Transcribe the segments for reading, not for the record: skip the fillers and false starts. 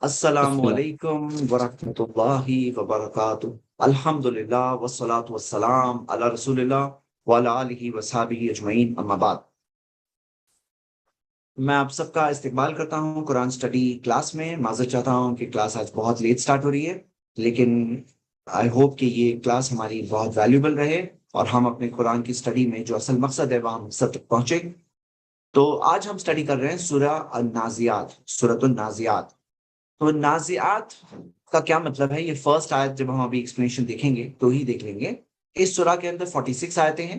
السلام السلام علیکم ورحمۃ اللہ وبرکاتہ۔ الحمد للہ والصلاة والسلام علی رسول اللہ وعلی آلہ وصحبہ اجمعین، اما بعد۔ میں آپ سب کا استقبال کرتا ہوں قرآن سٹڈی کلاس میں۔ معذرت چاہتا ہوں کہ کلاس آج بہت لیٹ سٹارٹ ہو رہی ہے، لیکن آئی ہوپ کہ یہ کلاس ہماری بہت ویلیوبل رہے اور ہم اپنے قرآن کی سٹڈی میں جو اصل مقصد ہے وہ ہم سب تک پہنچے۔ تو آج ہم سٹڈی کر رہے ہیں سورہ النازعات، سورۃ النازعات۔ تو نازعات کا کیا مطلب ہے؟ یہ فرسٹ آیت جب ہم ابھی ایکسپلینیشن دیکھیں گے تو ہی دیکھ لیں گے۔ اس سورہ کے اندر 46 آیتیں ہیں۔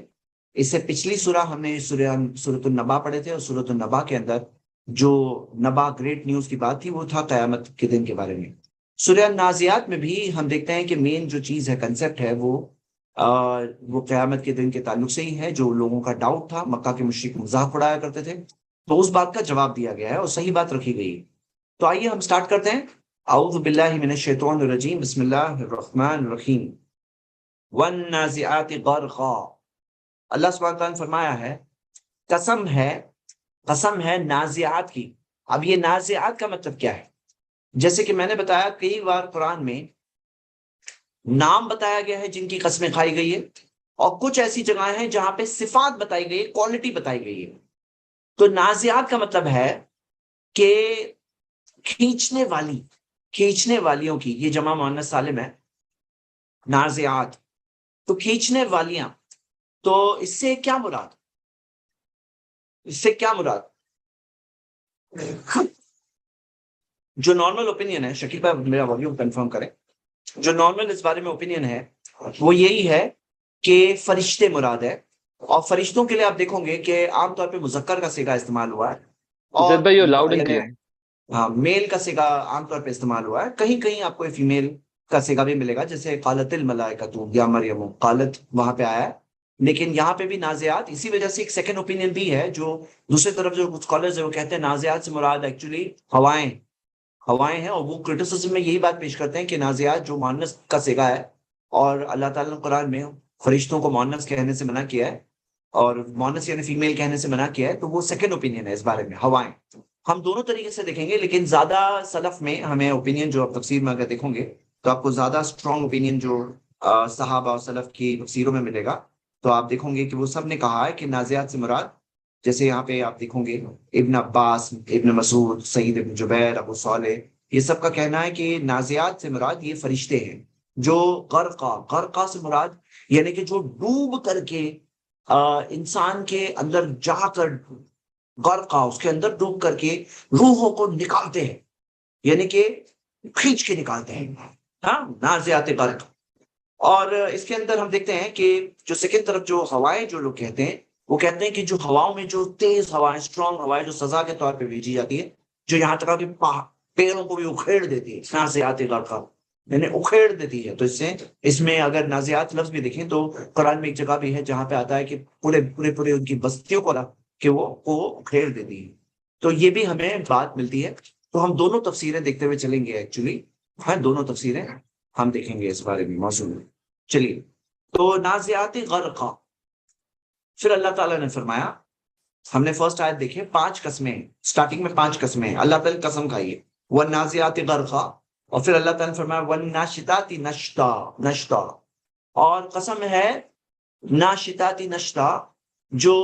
اس سے پچھلی سورہ ہم نے سورۃ النبا پڑھے تھے، اور سورۃ النبا کے اندر جو نبا گریٹ نیوز کی بات تھی وہ تھا قیامت کے دن کے بارے میں۔ سورہ نازعات میں بھی ہم دیکھتے ہیں کہ مین جو چیز ہے، کنسپٹ ہے، وہ قیامت کے دن کے تعلق سے ہی ہے۔ جو لوگوں کا ڈاؤٹ تھا، مکہ کے مشرک مذاق اڑایا کرتے تھے، تو اس بات کا جواب دیا گیا ہے اور صحیح بات رکھی گئی ہے۔ تو آئیے ہم سٹارٹ کرتے ہیں۔ اعوذ باللہ من الشیطان الرجیم، بسم اللہ الرحمن الرحیم۔ والنازعات غرقا، اللہ سبحانہ تعالیٰ نے فرمایا ہے قسم ہے نازعات کی۔ اب یہ نازعات کا مطلب کیا ہے؟ جیسے کہ میں نے بتایا کئی بار قرآن میں نام بتایا گیا ہے جن کی قسمیں کھائی گئی ہے، اور کچھ ایسی جگہیں ہیں جہاں پہ صفات بتائی گئی ہے، کوالٹی بتائی گئی ہے۔ تو نازعات کا مطلب ہے کہ کھینچنے والیوں کی، یہ جمع مؤنث سالم ہے نازعات، تو کھینچنے والیاں۔ تو اس سے کیا مراد؟ جو نارمل اوپینین ہے، شکیل بھائی میرا والیوم کنفرم کریں، جو نارمل اس بارے میں اوپینین ہے وہ یہی ہے کہ فرشتے مراد ہے۔ اور فرشتوں کے لیے آپ دیکھو گے کہ عام طور پہ مذکر کا صیغہ استعمال ہوا ہے، اور زید بھائی یو لاؤڈ اینڈ یعنی کلیئر. ہاں میل کا صیغہ عام طور پہ استعمال ہوا ہے۔ کہیں کہیں آپ کو فیمیل کا صیغہ بھی ملے گا، جیسے قالت الملائکۃ یا مریم، قالت وہاں پہ آیا ہے۔ لیکن یہاں پہ بھی نازعات، اسی وجہ سے ایک سیکنڈ اوپینین بھی ہے جو دوسری طرف جو اسکالرز ہیں وہ کہتے ہیں نازعات سے مراد ایکچولی ہوائیں ہیں، اور وہ کرٹیسزم میں یہی بات پیش کرتے ہیں کہ نازعات جو مؤنث کا صیغہ ہے، اور اللہ تعالیٰ نے قرآن میں فرشتوں کو مؤنث کہنے سے منع کیا ہے، اور مؤنث یعنی فیمیل کہنے سے منع کیا ہے، تو وہ سیکنڈ اوپینین ہے اس بارے میں، ہوائیں۔ ہم دونوں طریقے سے دیکھیں گے، لیکن زیادہ سلف میں ہمیں اوپینین جو آپ تفسیر میں اگر دیکھو گے تو آپ کو زیادہ اسٹرانگ اوپینین جو صحابہ اور سلف کی تفسیروں میں ملے گا، تو آپ دیکھو گے کہ وہ سب نے کہا ہے کہ نازعات سے مراد، جیسے یہاں پہ آپ دیکھو گے ابن عباس، ابن مسعود، سعید ابن جبیر، ابو صالح، یہ سب کا کہنا ہے کہ نازعات سے مراد یہ فرشتے ہیں جو غرقہ سے مراد یعنی کہ جو ڈوب کر کے انسان کے اندر جا کر، غرقہ اس کے اندر ڈوب کر کے روحوں کو نکالتے ہیں، یعنی کہ کھینچ کے نکالتے ہیں، ہاں نازعات غرق۔ اور اس کے اندر ہم دیکھتے ہیں کہ جو سیکنڈ طرف جو ہوائیں جو لوگ کہتے ہیں، وہ کہتے ہیں کہ جو ہواؤں میں جو تیز ہوائیں، اسٹرانگ ہوائیں جو سزا کے طور پہ بھیجی جاتی ہے، جو یہاں تک کہ پیڑوں کو بھی اکھیڑ دیتی ہے، نازعات غرقہ یعنی اکھیڑ دیتی ہے۔ تو اس میں اگر نازعات لفظ بھی دیکھیں تو قرآن میں ایک جگہ بھی ہے جہاں پہ آتا ہے کہ پورے ان کی بستیوں کو رکھ کہ وہ اکھیڑ دیتی ہے۔ تو یہ بھی ہمیں بات ملتی ہے۔ تو ہم دونوں تفسیریں دیکھتے ہوئے چلیں گے، ایکچولی ہاں دونوں تفسیریں ہم دیکھیں گے اس بارے میں موضوع میں۔ چلیے، تو نازعات غرقہ، پھر اللہ تعالیٰ نے فرمایا، ہم نے فرسٹ آیت دیکھے 5 قسمیں، سٹارٹنگ میں 5 قسمیں اللہ تعالیٰ قسم کھائی ہے، والنازعات غرقہ، اور پھر اللہ تعالیٰ نے فرمایا والناشطات نشطا، اور قسم ہے ناشطات نشطا، جو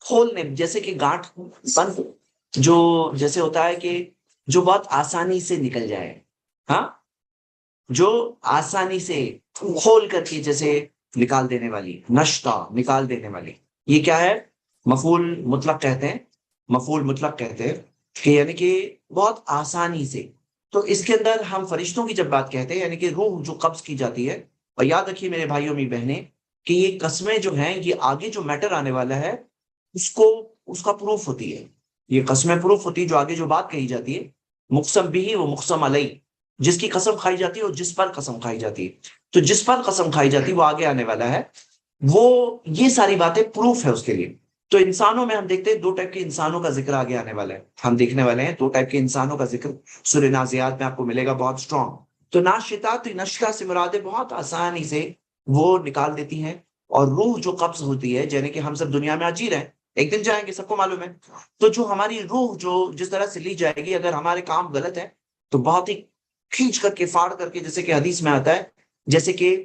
کھولنے، جیسے کہ گانٹھ بند، جو جیسے ہوتا ہے کہ جو بہت آسانی سے نکل جائے، ہاں جو آسانی سے کھول کر کے جیسے نکال دینے والی، نشطہ نکال دینے والی، یہ کیا ہے؟ مفعول مطلق کہتے ہیں کہ یعنی کہ بہت آسانی سے۔ تو اس کے اندر ہم فرشتوں کی جب بات کہتے ہیں، یعنی کہ روح جو قبض کی جاتی ہے، اور یاد رکھیے میرے بھائیوں می بہنیں کہ یہ قسمیں جو ہیں یہ آگے جو میٹر آنے والا ہے اس کا پروف ہوتی ہے، یہ قسمیں پروف ہوتی ہے، جو آگے جو بات کہی جاتی ہے، مقسم بھی وہ مقسم علیہ، جس کی قسم کھائی جاتی ہے اور جس پر قسم کھائی جاتی ہے، تو جس پر قسم کھائی جاتی ہے وہ آگے آنے والا ہے، وہ یہ ساری باتیں پروف ہے اس کے لیے۔ تو انسانوں میں ہم دیکھتے ہیں 2 ٹائپ کے انسانوں کا ذکر آگے آنے والا ہے، ہم دیکھنے والے ہیں 2 ٹائپ کے انسانوں کا ذکر سورہ نازعات میں آپ کو ملے گا، بہت اسٹرانگ۔ تو ناشطات نشطہ سے مراد بہت آسانی سے وہ نکال دیتی ہیں، اور روح جو قبض ہوتی ہے، یعنی کہ ہم سب دنیا میں اجیر ہیں، ایک دن جائیں گے، سب کو معلوم ہے، تو جو ہماری روح جو جس طرح سے لی جائے گی، اگر ہمارے کام غلط ہے تو بہت ہی کھینچ کر کے فاڑ کر کے، جیسے کہ حدیث میں آتا ہے، جیسے کہ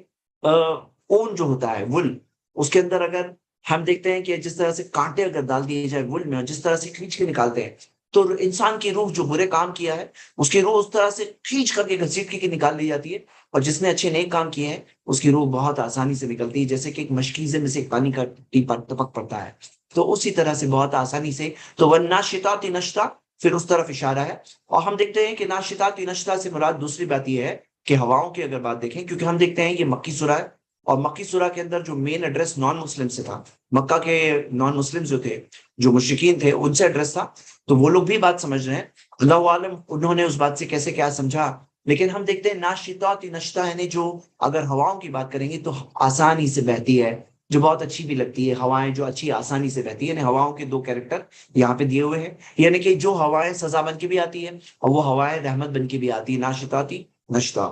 اون جو ہوتا ہے وول، اس کے اندر اگر ہم دیکھتے ہیں کہ جس طرح سے کانٹے اگر ڈال دیے جائے وول میں، اور جس طرح سے کھینچ کے نکالتے ہیں، تو انسان کی روح جو برے کام کیا ہے اس کی روح اس طرح سے کھینچ کر کے گھسیٹ کے نکال لی جاتی ہے، اور جس نے اچھے نیک کام کیے ہیں اس کی روح بہت آسانی سے نکلتی ہے، جیسے کہ ایک مشکیزے میں سے ایک پانی کا ٹیپا ٹپک پڑتا ہے، تو اسی طرح سے بہت آسانی سے. تو والناشطات نشطا، پھر اس طرف اشارہ ہے. اور ہم دیکھتے ہیں کہ ناشطات نشطا سے مراد دوسری بات یہ ہے کہ ہواؤں کی اگر بات دیکھیں، کیونکہ ہم دیکھتے ہیں یہ مکی سورہ ہے، اور مکی سورہ کے اندر جو مین ایڈریس نان مسلم سے تھا، مکہ کے نان مسلم جو تھے، جو مشرکین تھے، ان سے ایڈریس تھا، تو وہ لوگ بھی بات سمجھ رہے ہیں. اللہ عالم انہوں نے اس بات سے کیسے کیا سمجھا. لیکن ہم دیکھتے ہیں ناشطات نشطا، یعنی جو اگر ہواؤں کی بات کریں گے تو آسانی سے بہتی ہے، جو بہت اچھی بھی لگتی ہے، ہوائیں جو اچھی آسانی سے بہتی ہے. یعنی ہواؤں کے دو کیریکٹر یہاں پہ دیے ہوئے ہیں، یعنی کہ جو ہوائیں سزا بن کے بھی آتی ہے اور وہ ہوائیں رحمت بن کے بھی آتی ہے. ناشطاتی نشطا.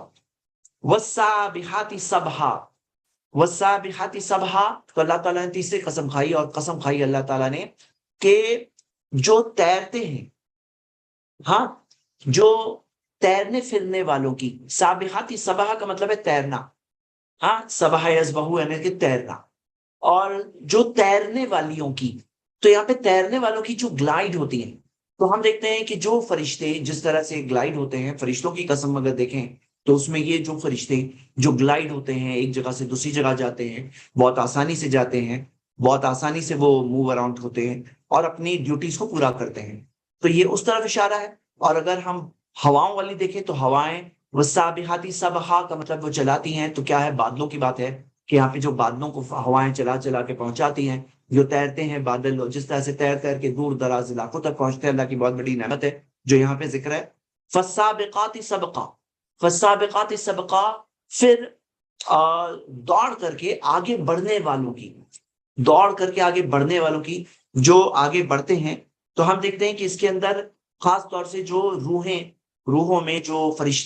والسابحات سبحا، والسابحات سبحا، تو اللہ تعالیٰ نے تیسری قسم کھائی، اور قسم کھائی اللہ تعالیٰ نے کہ جو تیرتے ہیں، ہاں، جو تیرنے پھرنے والوں کی. سابحات سبحا کا مطلب ہے تیرنا، ہاں، سبحا یسبحو یعنی کہ تیرنا. اور جو تیرنے والیوں کی، تو یہاں پہ تیرنے والوں کی جو گلائڈ ہوتی ہیں، تو ہم دیکھتے ہیں کہ جو فرشتے جس طرح سے گلائڈ ہوتے ہیں، فرشتوں کی قسم اگر دیکھیں تو اس میں یہ جو فرشتے جو گلائڈ ہوتے ہیں، ایک جگہ سے دوسری جگہ جاتے ہیں، بہت آسانی سے جاتے ہیں، بہت آسانی سے وہ موو اراؤنڈ ہوتے ہیں اور اپنی ڈیوٹیز کو پورا کرتے ہیں، تو یہ اس طرف اشارہ ہے. اور اگر ہم ہواؤں والی دیکھیں تو ہوائیں والسابحات سبحا کا مطلب وہ چلاتی ہیں، تو کیا ہے، بادلوں کی بات ہے کہ یہاں پہ جو بادلوں کو ہوائیں چلا چلا کے پہنچاتی ہیں، جو تیرتے ہیں بادل، اور جس طرح سے تیر تیر کے دور دراز علاقوں تک پہنچتے ہیں، اللہ کی بہت بڑی نعمت ہے جو یہاں پہ ذکر ہے. فالسابقات سبقا، فالسابقات سبقا، پھر دوڑ کر کے آگے بڑھنے والوں کی، دوڑ کر کے آگے بڑھنے والوں کی، جو آگے بڑھتے ہیں. تو ہم دیکھتے ہیں کہ اس کے اندر خاص طور سے جو روحیں، روحوں میں جو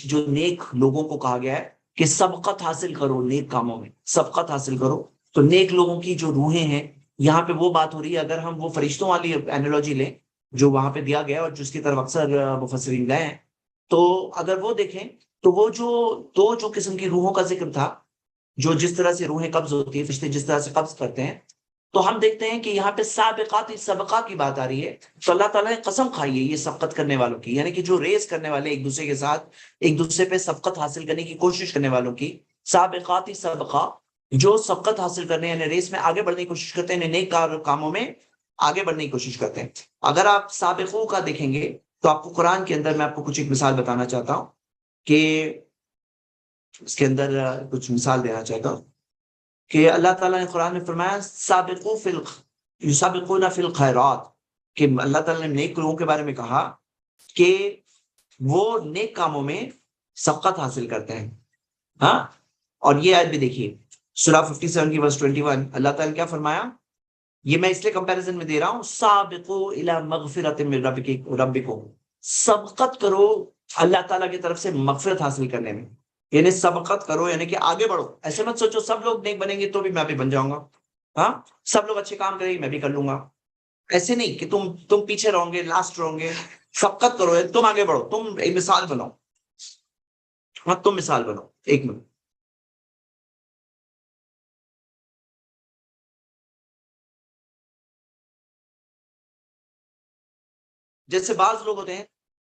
جو نیک لوگوں کو کہا گیا ہے کہ سبقت حاصل کرو نیک کاموں میں، سبقت حاصل کرو. تو نیک لوگوں کی جو روحیں ہیں، یہاں پہ وہ بات ہو رہی ہے. اگر ہم وہ فرشتوں والی اینالوجی لیں جو وہاں پہ دیا گیا اور جس کی طرف اکثر مفسرین گئے ہیں، تو اگر وہ دیکھیں تو وہ جو دو جو قسم کی روحوں کا ذکر تھا، جو جس طرح سے روحیں قبض ہوتی ہیں، فرشتے جس طرح سے قبض کرتے ہیں، تو ہم دیکھتے ہیں کہ یہاں پہ سابقات سبقہ کی بات آ رہی ہے. تو اللہ تعالیٰ نے قسم کھائی ہے یہ سبقت کرنے والوں کی، یعنی کہ جو ریس کرنے والے ایک دوسرے کے ساتھ ایک دوسرے پہ سبقت حاصل کرنے کی کوشش کرنے والوں کی. سابقات سبقہ، جو سبقت حاصل کرنے یعنی ریس میں آگے بڑھنے کی کوشش کرتے ہیں، نیک کاموں میں آگے بڑھنے کی کوشش کرتے ہیں. اگر آپ سابقوں کا دیکھیں گے تو آپ کو قرآن کے اندر میں آپ کو کچھ ایک مثال بتانا چاہتا ہوں کہ اس کے اندر کچھ مثال دینا چاہتا ہوں کہ اللہ تعالیٰ نے قرآن میں فرمایا سابقو یسابقون فی الخیرات، کہ اللہ تعالیٰ نے نیک لوگوں کے بارے میں کہا کہ وہ نیک کاموں میں سبقت حاصل کرتے ہیں. ہاں، اور یہ آیت بھی دیکھیے سورہ 57 کی ورس 21، اللہ تعالیٰ نے کیا فرمایا، یہ میں اس لیے کمپیریزن میں دے رہا ہوں، سابقو الی مغفرۃ من ربکم، سبقت کرو اللہ تعالیٰ کی طرف سے مغفرت حاصل کرنے میں. یعنی سبقت کرو یعنی کہ آگے بڑھو. ایسے مت سوچو سب لوگ نیک بنیں گے تو بھی میں بھی بن جاؤں گا، ہاں، سب لوگ اچھے کام کریں گے میں بھی کر لوں گا. ایسے نہیں کہ تم پیچھے رہو گے، لاسٹ رہو گے. سبقت کرو، تم آگے بڑھو، تم ایک مثال بنو. ہاں، تم مثال بنو. ایک منٹ. جیسے بعض لوگ ہوتے ہیں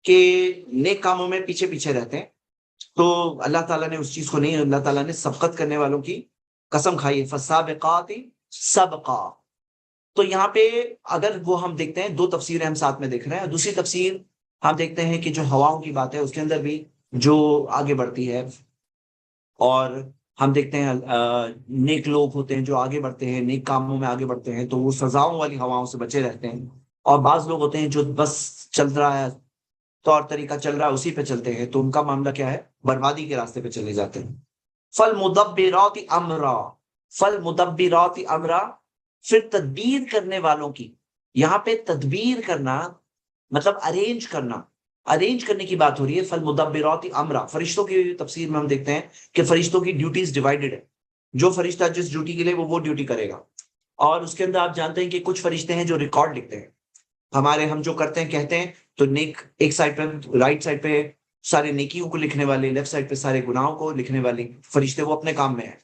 کہ نیک کاموں میں پیچھے پیچھے رہتے ہیں، تو اللہ تعالیٰ نے اس چیز کو نہیں، اللہ تعالیٰ نے سبقت کرنے والوں کی قسم کھائی ہے. فالسابقات سبقا. تو یہاں پہ اگر وہ ہم دیکھتے ہیں دو تفسیریں ہم ساتھ میں دیکھ رہے ہیں. دوسری تفسیر ہم دیکھتے ہیں کہ جو ہواؤں کی بات ہے اس کے اندر بھی جو آگے بڑھتی ہے، اور ہم دیکھتے ہیں نیک لوگ ہوتے ہیں جو آگے بڑھتے ہیں، نیک کاموں میں آگے بڑھتے ہیں، تو وہ سزاؤں والی ہواؤں سے بچے رہتے ہیں. اور بعض لوگ ہوتے ہیں جو بس چل رہا ہے، طور طریقہ چل رہا ہے، اسی پہ چلتے ہیں، تو ان کا معاملہ کیا ہے، بربادی کے راستے پہ چلے جاتے ہیں. فالمدبرات امرا، فالمدبرات امرا، پھر تدبیر کرنے والوں کی. یہاں پہ تدبیر کرنا مطلب ارینج کرنا، ارینج کرنے کی بات ہو رہی ہے. فالمدبرات امرا، فرشتوں کی تفسیر میں ہم دیکھتے ہیں کہ فرشتوں کی ڈیوٹیز ڈیوائیڈڈ ہے. جو فرشتہ جس ڈیوٹی کے لیے وہ ڈیوٹی کرے گا. اور اس کے اندر آپ جانتے ہیں کہ کچھ فرشتے ہیں جو ریکارڈ لکھتے ہیں، ہم جو کرتے ہیں کہتے ہیں، تو نیک ایک سائڈ پہ، رائٹ سائڈ پہ سارے نیکیوں کو لکھنے والے، لیفٹ سائڈ پہ سارے گناہوں کو لکھنے والے فرشتے، وہ اپنے کام میں ہیں،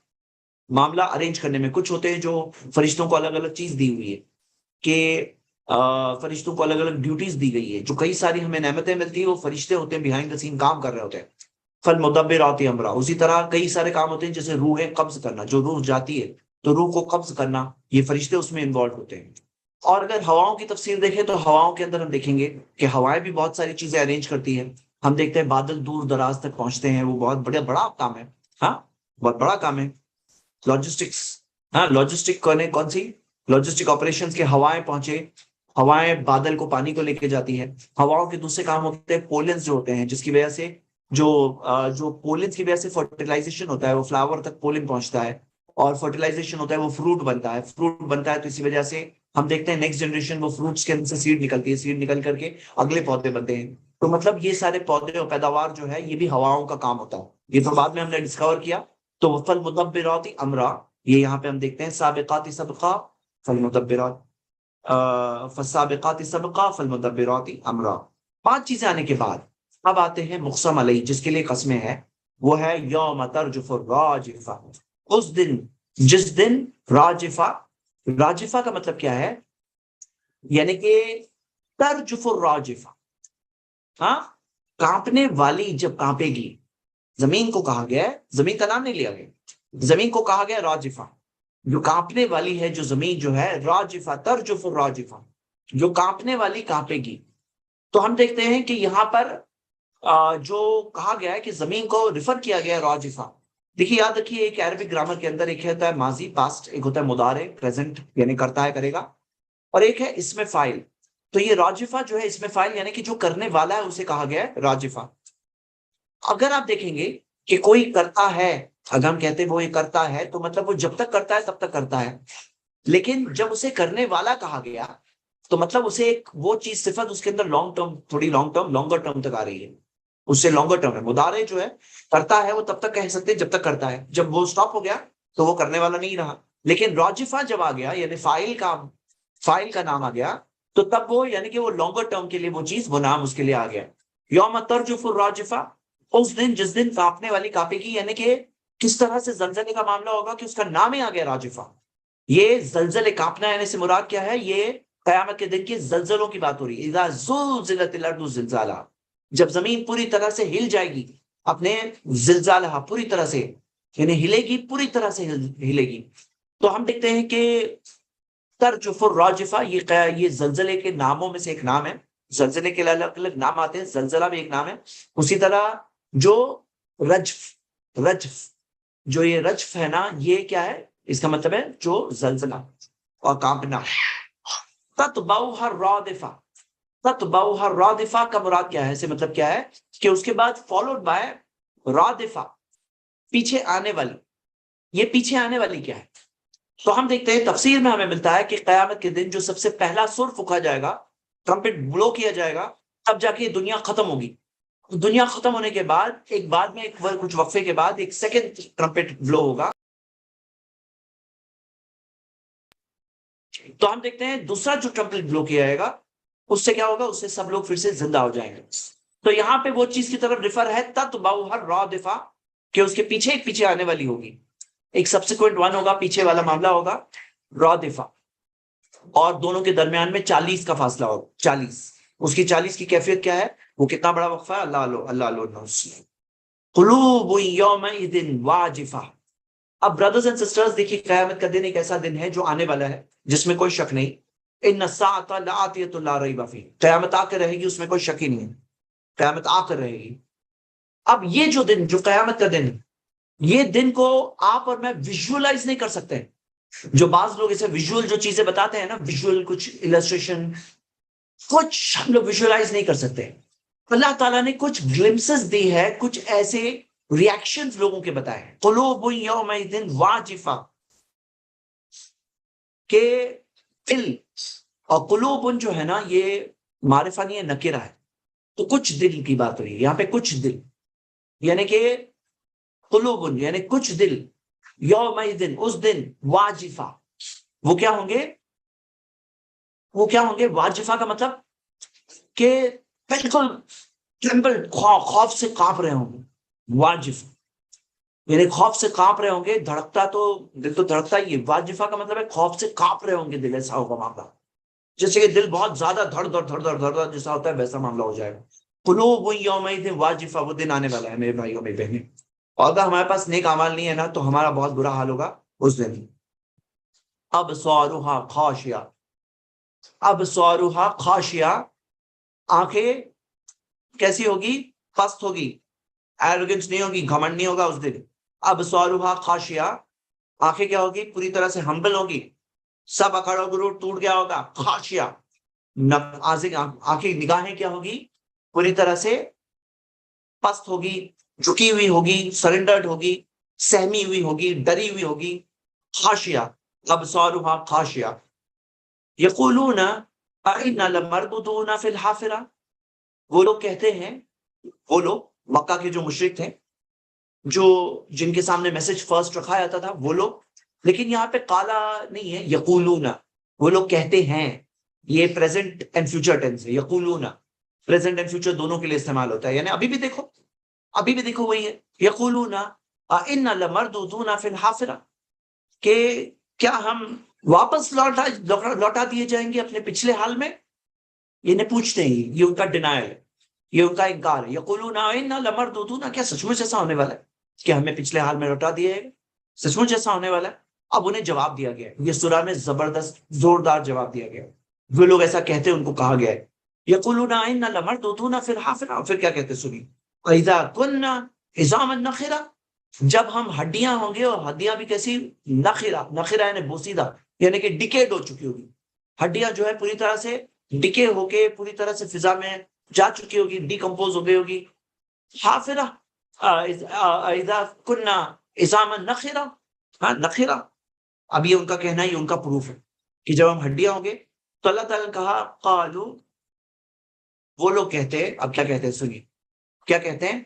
معاملہ ارینج کرنے میں۔ کچھ ہوتے ہیں جو فرشتوں کو الگ الگ چیز دی ہوئی ہے کہ فرشتوں کو الگ الگ ڈیوٹیز دی گئی ہے، جو کئی ساری ہمیں نعمتیں ملتی ہیں، وہ فرشتے ہوتے ہیں بہائنڈ دا سین کام کر رہے ہوتے ہیں۔ فل مدبرات امرا، اسی طرح کئی سارے کام ہوتے ہیں جیسے روحیں قبض کرنا، جو روح جاتی ہے تو روح کو قبض کرنا، یہ فرشتے اس میں انوالو ہوتے ہیں۔ اور اگر ہواؤں کی تفسیر دیکھیں تو ہواؤں کے اندر ہم دیکھیں گے کہ ہوائیں بھی بہت ساری چیزیں ارینج کرتی ہیں۔ ہم دیکھتے ہیں بادل دور دراز تک پہنچتے ہیں، وہ بہت بڑا کام ہے، ہاں بہت بڑا کام ہے، لاجسٹکس۔ ہاں لاجسٹک کون سی لاجسٹک آپریشن کے، ہوائیں پہنچے، ہوائیں بادل کو پانی کو لے کے جاتی ہے۔ ہواؤں کے دوسرے کام ہوتے ہیں پولنس جو ہوتے ہیں، جس کی وجہ سے جو پولنس کی وجہ سے فرٹیلائزیشن ہوتا ہے، وہ فلاور تک پولن پہنچتا ہے اور فرٹیلائزیشن ہوتا ہے، وہ فروٹ بنتا ہے، فروٹ بنتا ہے تو اسی وجہ سے ہم دیکھتے ہیں نیکسٹ جنریشن، وہ فروٹس کے اندر سے سیڈ نکلتی ہے، سیڈ نکل کر کے اگلے پودے بنتے ہیں۔ تو مطلب یہ سارے پودے اور پیداوار جو ہے یہ بھی ہواؤں کا کام ہوتا ہے، یہ تو بعد میں ہم نے ڈسکور کیا۔ تو فالمدبرات امرا، یہ یہاں پہ ہم دیکھتے ہیں سابقات سبقا فالمدبرات، فالسابقات سبقا فالمدبرات امرا۔ پانچ چیزیں آنے کے بعد اب آتے ہیں مقسم علیہ، جس کے لیے قسمیں ہیں، وہ ہے یوم ترجف الراجفہ، اس دن جس دن راجفہ، راجفہ کا مطلب کیا ہے؟ یعنی کہ ترجف الراجفہ، ہاں کانپنے والی جب کانپے گی، زمین کو کہا گیا ہے، زمین کا نام نہیں لیا گیا، زمین کو کہا گیا راجفہ، جو کانپنے والی ہے، جو زمین جو ہے راجفہ، ترجف الراجفہ، جو کانپنے والی کانپے گی۔ تو ہم دیکھتے ہیں کہ یہاں پر جو کہا گیا ہے کہ زمین کو ریفر کیا گیا ہے راجفہ۔ دیکھیے یاد رکھیے، ایک عربک گرامر کے اندر ایک ہوتا ہے ماضی پاسٹ، ایک ہوتا ہے مضارع پریزنٹ یعنی کرتا ہے کرے گا، اور ایک ہے اسم فاعل۔ تو یہ راجفہ جو ہے اسم فاعل، یعنی کہ جو کرنے والا ہے اسے کہا گیا ہے راجفہ۔ اگر آپ دیکھیں گے کہ کوئی کرتا ہے، اگر ہم کہتے ہیں وہ یہ کرتا ہے، تو مطلب وہ جب تک کرتا ہے تب تک کرتا ہے، لیکن جب اسے کرنے والا کہا گیا تو مطلب اسے ایک وہ چیز صفت اس کے اندر لانگ ٹرم، تھوڑی لانگ ٹرم، لانگر ٹرم تک آ رہی ہے، اس سے لانگر ٹرم ہے۔ مضارع جو ہے کرتا ہے وہ تب تک کہہ سکتے ہیں جب تک کرتا ہے، جب وہ سٹاپ ہو گیا تو وہ کرنے والا نہیں رہا۔ لیکن راجفہ جب آ گیا، یعنی فاعل کا نام آ گیا، تو تب وہ یعنی کہ وہ لانگر ٹرم کے لیے وہ چیز، وہ نام اس کے لیے آ گیا۔ یوم ترجف الراجفہ، اس دن جس دن کانپنے والی کانپے گی، یعنی کہ کس طرح سے زلزلے کا معاملہ ہوگا کہ اس کا نام ہی آ گیا راجفہ۔ یہ زلزلے کانپنا یعنی سے مراد کیا ہے؟ یہ قیامت کے دن کے زلزلوں کی بات ہو رہی ہے۔ اذا زلزلت الارض زلزالها، جب زمین پوری طرح سے ہل جائے گی، اپنے زلزالہ پوری طرح سے، یعنی ہلے گی، پوری طرح سے ہلے گی۔ تو ہم دیکھتے ہیں کہ ترجف الراجفہ، یہ زلزلے کے ناموں میں سے ایک نام ہے، زلزلے کے الگ الگ نام آتے ہیں، زلزلہ بھی ایک نام ہے۔ اسی طرح جو رجف جو یہ رجف ہے نا، یہ کیا ہے؟ اس کا مطلب ہے جو زلزلہ اور کانپنا۔ تتبعها الرادفہ، تتبعها الرادفہ کا مراد کیا ہے؟ اسے مطلب کیا ہے کہ اس کے بعد فالوڈ بائی رادفہ، پیچھے آنے والی۔ یہ پیچھے آنے والی کیا ہے؟ تو ہم دیکھتے ہیں تفسیر میں ہمیں ملتا ہے کہ قیامت کے دن جو سب سے پہلا سر پھونکا جائے گا، ٹرمپٹ بلو کیا جائے گا، تب جا کے دنیا ختم ہوگی۔ دنیا ختم ہونے کے بعد ایک بعد میں کچھ وقفے کے بعد ایک سیکنڈ ٹرمپٹ بلو ہوگا۔ تو ہم دیکھتے ہیں دوسرا جو ٹرمپٹ بلو کیا جائے گا، اس سے کیا ہوگا؟ اس سے سب لوگ پھر سے زندہ ہو جائیں گے۔ تو یہاں پہ وہ چیز کی طرف ریفر ہے تتبعها الرادفہ، کہ اس کے پیچھے ایک پیچھے آنے والی ہوگی، ایک سبسیکوینٹ ون ہوگا، پیچھے والا معاملہ ہوگا رادفہ، اور دونوں کے درمیان میں 40 کا فاصلہ ہوگا۔ 40، اس کی 40 کی کیفیت کیا ہے؟ وہ کتنا بڑا وقفہ ہے؟ اللہ قلوب یومئذ واجفہ۔ اب بردرز اینڈ سسٹرز دیکھیے، قیامت کا دن ایک ایسا دن ہے جو آنے والا ہے جس میں کوئی شک نہیں۔ ان الساعۃ لآتیۃ لا ریب فیہ، قیامت آ کر رہے گی، اس میں کوئی شک ہی نہیں ہے، قیامت آ کر رہے گی۔ اب یہ جو دن، جو قیامت کا دن، یہ دن کو آپ اور میں ویژولائز نہیں کر سکتے۔ جو بعض لوگ اسے ویژول جو چیزیں بتاتے ہیں نا، ویژول کچھ السٹریشن، کچھ ہم لوگ ویژولائز نہیں کر سکتے۔ اللہ تعالیٰ نے کچھ گلمسز دی ہے، کچھ ایسے ریاکشنز لوگوں کے بتائے ہیں۔ قلوب یومئذ واجفہ، کہ دل، اور قلوب جو ہے نا یہ معرفہ نہیں ہے، نکرہ ہے، تو کچھ دل کی بات ہو رہی ہے یہاں پہ، کچھ دل، یعنی کہ قلوب یعنی کچھ دل، یومئذ اس دن، واجفہ وہ کیا ہوں گے؟ وہ کیا ہوں گے؟ واجفہ کا مطلب کہ بالکل ٹرمبل، خوف سے کانپ رہے ہوں گے. واجف یعنی خوف سے کانپ رہے ہوں گے. دھڑکتا تو دل تو دھڑکتا ہی ہے. واجفہ کا مطلب ہے خوف سے کانپ رہے ہوں گے دل. ایسا ہوگا وہاں کا جیسے کہ دل بہت زیادہ دھڑ دھڑ دھڑ دھڑ دھڑ دھڑ جیسا ہوتا ہے ویسا معاملہ ہو جائے گا. قلوب یومئذ واجفہ، وہ دن آنے والا ہے میرے بھائیوں میری بہنیں. اور اگر ہمارے پاس نیک اعمال نہیں ہے نا تو ہمارا بہت برا حال ہوگا اس دن. ابصارها خاشعہ، ابصارها خاشعہ، آنکھیں کیسی ہوگی؟ پست ہوگی. ایروگنس نہیں ہوگی، گھمنڈ نہیں ہوگا اس دن. ابصارها خاشعہ، آنکھیں کیا ہوگی؟ پوری طرح سے ہمبل ہوگی. سب اکڑ و گروڑ ٹوٹ گیا ہوگا. خاشعہ، آنکھیں نگاہیں کیا ہوگی؟ پوری طرح سے پست ہوگی، جھکی ہوئی ہوگی، سرنڈرڈ ہوگی، سہمی ہوئی ہوگی، ڈری ہوئی ہوگی. خاشعہ، ابصارها خاشعہ. یقولون ائنا لمردودون فی الحافرہ، وہ لوگ کہتے ہیں، وہ لوگ مکہ کے جو مشرک تھے، جو جن کے سامنے میسج فرسٹ رکھا جاتا تھا وہ لوگ. لیکن یہاں پہ کالا نہیں ہے، یقولون، وہ لوگ کہتے ہیں. یہ پریزنٹ اینڈ فیوچر ٹینس ہے. یقولون پریزنٹ اینڈ فیوچر دونوں کے لیے استعمال ہوتا ہے، یعنی ابھی بھی دیکھو، ابھی بھی دیکھو وہی ہے. یقولون ائنا لمردودون فی الحافرہ، کہ کیا ہم واپس لوٹا دیے جائیں گے اپنے پچھلے حال میں. یہ پوچھتے ہیں، یہ ان کا ڈینائل ہے، یہ ان کا انکار ہے. یقولون ائنا لمردودون، کیا سچ مچ ایسا ہونے والا ہے کہ ہمیں پچھلے حال میں لوٹا دیا ہے؟ سچ مچ ایسا ہونے والا ہے؟ اب انہیں جواب دیا گیا ہے، یہ سورہ میں زبردست زوردار جواب دیا گیا ہے. وہ لوگ ایسا کہتے ہیں، ان کو کہا گیا ہے یقولون ائنا لمردودون فی الحافرہ. پھر کیا کہتے سنی، اذا كنا عظاما نخرہ، جب ہم ہڈیاں ہوں گے، اور ہڈیاں بھی کیسی؟ نخرہ، نخرہ یعنی بوسیدہ، یعنی کہ ڈیکیڈ ہو چکی ہوگی. ہڈیاں جو ہے پوری طرح سے ڈکے ہو کے پوری طرح سے فضا میں جا چکی ہوگی، ڈیکمپوز ہو گئی ہوگی. حافرہ، اذا كنا عظاما نخرہ، ہاں نخرہ. اب یہ ان کا کہنا ہی ان کا پروف ہے کہ جب ہم ہڈیاں ہوں گے. تو اللہ تعالیٰ نے کہا قالو، وہ لوگ کہتے ہیں. اب کیا کہتے ہیں سنیے، کیا کہتے ہیں؟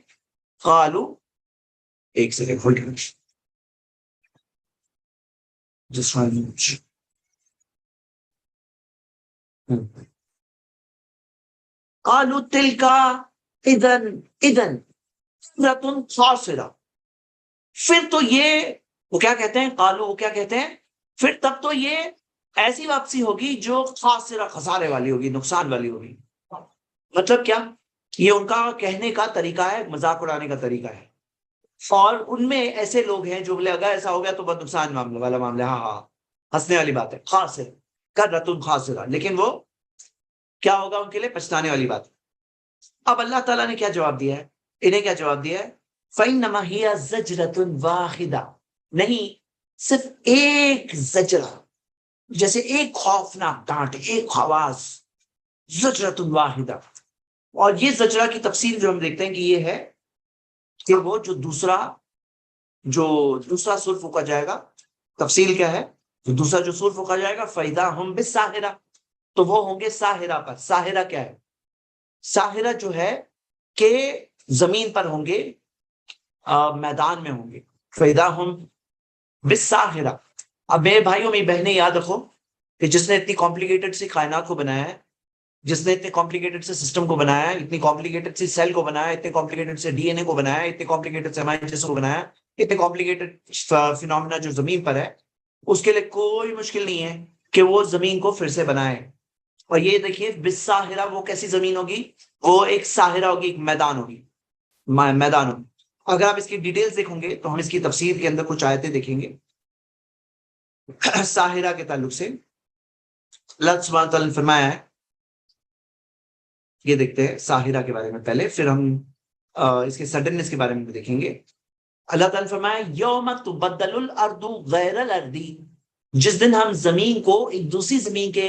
قالو، ایک سیکنڈ ہولڈ، جس قالو تلک اذن اذن رتن خاسرہ. پھر تو یہ، وہ کیا کہتے ہیں؟ قالو، وہ کیا کہتے ہیں؟ پھر تب تو یہ ایسی واپسی ہوگی جو خاسرہ، خسارے والی ہوگی، نقصان والی ہوگی. مطلب کیا؟ یہ ان کا کہنے کا طریقہ ہے، مذاق اڑانے کا طریقہ ہے. اور ان میں ایسے لوگ ہیں جو بولے اگر ایسا ہو گیا تو بہت نقصان معاملہ والا معاملہ ہے. ہاں ہاں، ہنسنے والی بات ہے. خاسر کر رتن خاسرہ، لیکن وہ کیا ہوگا ان کے لیے؟ پچھتانے والی بات. اب اللہ تعالیٰ نے کیا جواب دیا ہے انہیں؟ کیا جواب دیا ہے؟ فَإِنَّمَا هِيَ زَجْرَةٌ وَاحِدَةٌ، نہیں، صرف ایک زجرہ، جیسے ایک خوفناک ڈانٹ، ایک آواز، زجرۃ واحدہ. اور یہ زجرہ کی تفصیل جو ہم دیکھتے ہیں کہ یہ ہے کہ وہ جو دوسرا سور پھونکا جائے گا. تفصیل کیا ہے؟ جو دوسرا سور پھونکا جائے گا فَإِذَا هُمْ بِالسَّاهِرَةِ، تو وہ ہوں گے ساحرہ پر. ساحرہ کیا ہے؟ ساحرہ جو ہے کہ زمین پر ہوں گے، میدان میں ہوں گے. فَإِذَا هُمْ بِالسَّاحِرَةِ. اب میرے بھائیوں میری بہنیں یاد رکھو کہ جس نے اتنی کمپلیکیٹڈ سی کائنات کو بنایا ہے، جس نے اتنے کمپلیکیٹڈ سے سسٹم کو بنایا ہے، اتنی کمپلیکیٹڈ سی سیل کو بنایا ہے، اتنے کمپلیکیٹڈ سے ڈی این اے کو بنایا ہے، اتنے کمپلیکیٹڈ سے امائنو ایسڈ کو بنایا ہے، اتنے کمپلیکیٹڈ فینومینا جو زمین پر ہے، اس کے لیے کوئی مشکل نہیں ہے کہ وہ زمین کو پھر سے بنائے. اور یہ دیکھیے بالساحرہ، وہ کیسی زمین ہوگی؟ وہ ایک ساحرہ ہوگی، ایک میدان ہوگی، میدان ہوگی. اگر آپ اس کی ڈیٹیلز دیکھیں گے تو ہم اس کی تفسیر کے اندر کچھ آیتیں دیکھیں گے ساحرہ کے تعلق سے. اللہ سبحانہ تعالیٰ نے فرمایا ہے، یہ دیکھتے ہیں ساحرہ کے بارے میں پہلے، پھر ہم اس کے سڈننس کے بارے میں بھی دیکھیں گے. اللہ تعالیٰ نے فرمایا یوم تبدل الارض غیر الارض، جس دن ہم زمین کو ایک دوسری زمین کے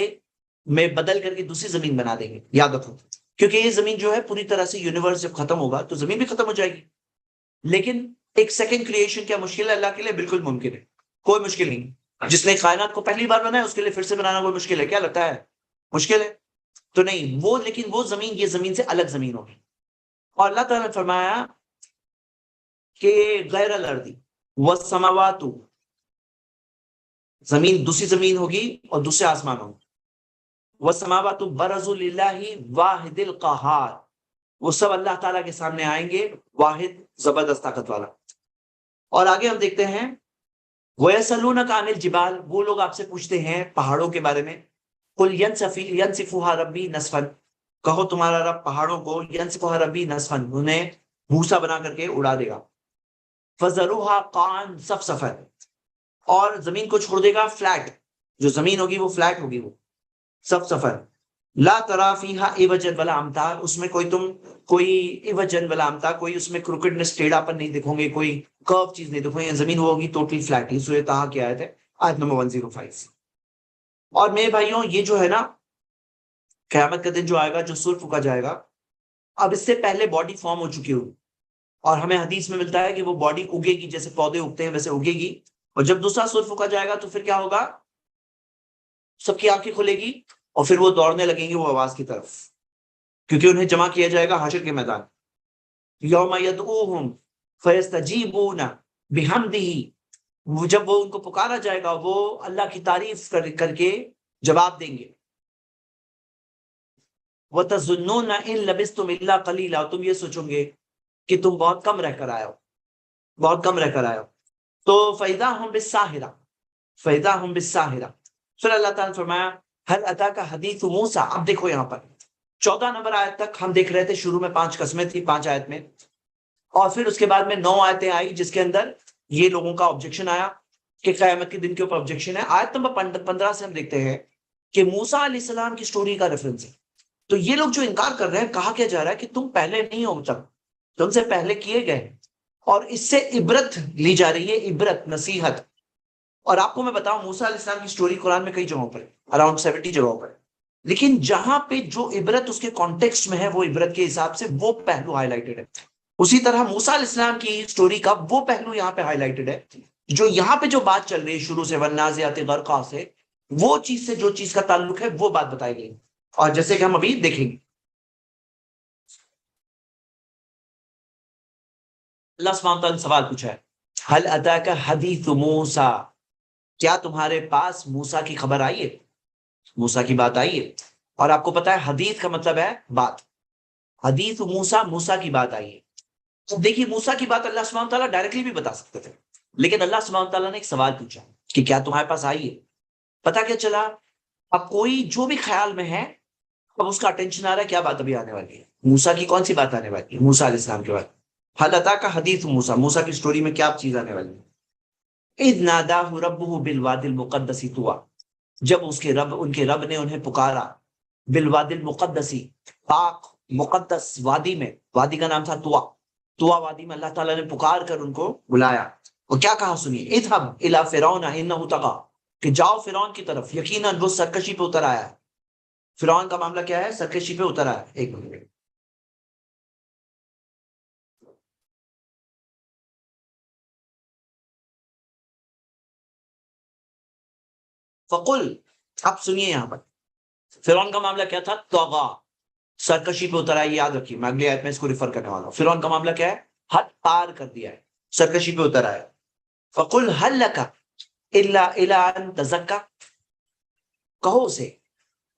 میں بدل کر کے دوسری زمین بنا دیں گے. یاد رکھو، کیونکہ یہ زمین جو ہے پوری طرح سے یونیورس جب ختم ہوگا تو زمین بھی ختم ہو جائے گی. لیکن ایک سیکنڈ کریشن کیا مشکل ہے اللہ کے لیے؟ بالکل ممکن ہے، کوئی مشکل نہیں. جس نے کائنات کو پہلی بار بنایا اس کے لیے پھر سے بنانا کوئی مشکل ہے؟ کیا لگتا ہے مشکل ہے؟ تو نہیں. وہ لیکن وہ زمین یہ زمین سے الگ زمین ہوگی. اور اللہ تعالیٰ نے فرمایا کہ غیر الارض والسماوات، زمین دوسری زمین ہوگی اور دوسرے آسمان ہوگی. والسماوات برزوا للہ واحد القہار، وہ سب اللہ تعالیٰ کے سامنے آئیں گے، واحد زبردست طاقت والا۔ اور آگے ہم دیکھتے ہیں وَيَسْأَلُونَكَ عَنِ الْجِبَالِ، وہ لوگ آپ سے پوچھتے ہیں پہاڑوں کے بارے میں، قُلْ يَنسِفُهَا رَبِّي نَسْفًا، کہو تمہارا رب پہاڑوں کو يَنسِفُهَا رَبِّي نَسْفًا، انہیں بھوسا بنا کر کے اڑا دے گا، فَذَرُوهَا قَاعًا صَفْصَفًا، اور زمین کو چھوڑ دے گا فلیٹ، جو زمین ہوگی وہ فلیٹ ہوگی، وہ صفصفا، لا ترا فیہا عوجا ولا امتا، اس میں کوئی عوجا ولا امتا، کوئی اس میں کروکڈنس ٹیڑھا پن نہیں دیکھو گے، کوئی کرو چیز نہیں دیکھو گے، زمین وہ ہوگی ٹوٹلی فلیٹ ہی۔ سورہ طٰہٰ کی آیت ہے، آیت نمبر 105۔ اور میرے بھائیوں یہ جو ہے نا قیامت کا دن جو آئے گا، جو سور پھونکا جائے گا، اب اس سے پہلے باڈی فارم ہو چکی ہوگی، اور ہمیں حدیث میں ملتا ہے کہ وہ باڈی اگے گی، جیسے پودے اگتے ہیں ویسے اگے گی، اور جب دوسرا سور پھونکا جائے گا تو پھر کیا ہوگا، سب کی آنکھیں کھلے گی اور پھر وہ دوڑنے لگیں گے وہ آواز کی طرف، کیونکہ انہیں جمع کیا جائے گا حشر کے میدان۔ یوم یدعوہم فیستجیبون بحمدہ، جب وہ ان کو پکارا جائے گا وہ اللہ کی تعریف کر کے جواب دیں گے۔ وَتَظُنُّونَ إِن لَبِثْتُمْ إِلَّا قَلِيلًا، تم یہ سوچو گے کہ تم بہت کم رہ کر آئے ہو، بہت کم رہ کر آئے ہو۔ تو فَإِذَا هُمْ بِالسَّاهِرَةِ، فَإِذَا هُمْ بِالسَّاهِرَةِ، پھر اللہ تعالیٰ نے فرمایا هَلْ أَتَاكَ حَدِيثُ مُوسَىٰ، اب دیکھو یہاں پر 14 نمبر آیت تک ہم دیکھ رہے تھے، شروع میں 5 قسمیں تھی 5 آیت میں، اور پھر اس کے بعد میں 9 آیتیں آئی جس کے اندر یہ لوگوں کا آبجیکشن آیا کہ قیامت کے دن کے اوپر آبجیکشن ہے۔ آیت نمبر 15 سے ہم دیکھتے ہیں کہ موسیٰ علیہ السلام کی سٹوری کا ریفرنس ہے۔ تو یہ لوگ جو انکار کر رہے ہیں، کہا کیا جا رہا ہے کہ تم پہلے نہیں ہو، تم سے پہلے کیے گئے، اور اس سے عبرت لی جا رہی ہے، عبرت، نصیحت۔ اور آپ کو میں بتاؤں موسیٰ علیہ السلام کی سٹوری قرآن میں کئی جگہوں پر، اراؤنڈ 70 جگہوں پر، لیکن جہاں پہ جو عبرت اس کے کانٹیکسٹ میں ہے، وہ عبرت کے حساب سے وہ پہلو ہائی لائٹڈ ہے۔ اسی طرح موسیٰ علیہ السلام کی سٹوری کا وہ پہلو یہاں پہ ہائی لائٹڈ ہے، جو یہاں پہ جو بات چل رہی ہے شروع سے والنازعات غرقا سے، وہ چیز سے جو چیز کا تعلق ہے وہ بات بتائی گئی، اور جیسے کہ ہم ابھی دیکھیں گے۔ اللہ سبحانہ تعالیٰ نے سوال پوچھا ہے، هل اتاک حدیث موسیٰ، کیا تمہارے پاس موسیٰ کی خبر آئی ہے، موسیٰ کی بات آئی ہے؟ اور آپ کو پتا ہے حدیث کا مطلب ہے بات، حدیث موسیٰ، موسیٰ کی بات آئی ہے۔ تو دیکھیے موسیٰ کی بات اللہ سبحانہ تعالیٰ ڈائریکٹلی بھی بتا سکتے تھے، لیکن اللہ سبحانہ تعالیٰ نے ایک سوال پوچھا کہ کیا تمہارے پاس آئی ہے؟ پتا کیا چلا، اب کوئی جو بھی خیال میں ہے، اب اس کا اٹینشن آ رہا ہے کیا بات ابھی آنے والی ہے، موسیٰ کی کون سی بات آنے والی ہے، موسیٰ علیہ السلام کے بعد حل اتاک حدیث موسیٰ، موسیٰ کی سٹوری میں کیا چیز آنے والی ہے؟ اذ ناداہ ربہ بالوادی المقدس طویٰ، جب اس کے رب، ان کے رب نے انہیں پکارا بالوادی المقدسی، پاک مقدس وادی میں، وادی کا نام تھا طویٰ، طویٰ وادی میں اللہ تعالیٰ نے پکار کر ان کو بلایا، اور کیا کہا سنیے، اذهب الی فرعون انہ طغیٰ، کہ جاؤ فرعون کی طرف، یقیناً وہ سرکشی پہ اتر آیا ہے۔ فرعون کا معاملہ کیا ہے، سرکشی پہ اتر آیا ہے۔ ایک منٹ، فقل، اب سنیے یہاں پر فرعون کا معاملہ کیا تھا، طغیٰ، سرکشی پہ اتر آیا، یاد رکھیے میں اگلی آیت میں اس کو ریفر کرنے والا ہوں۔ فرعون کا معاملہ کیا ہے، حد پار کر دیا ہے، سرکشی پہ اتر آیا۔ فقل هل لک الا الی ان تزکی، کہو اسے،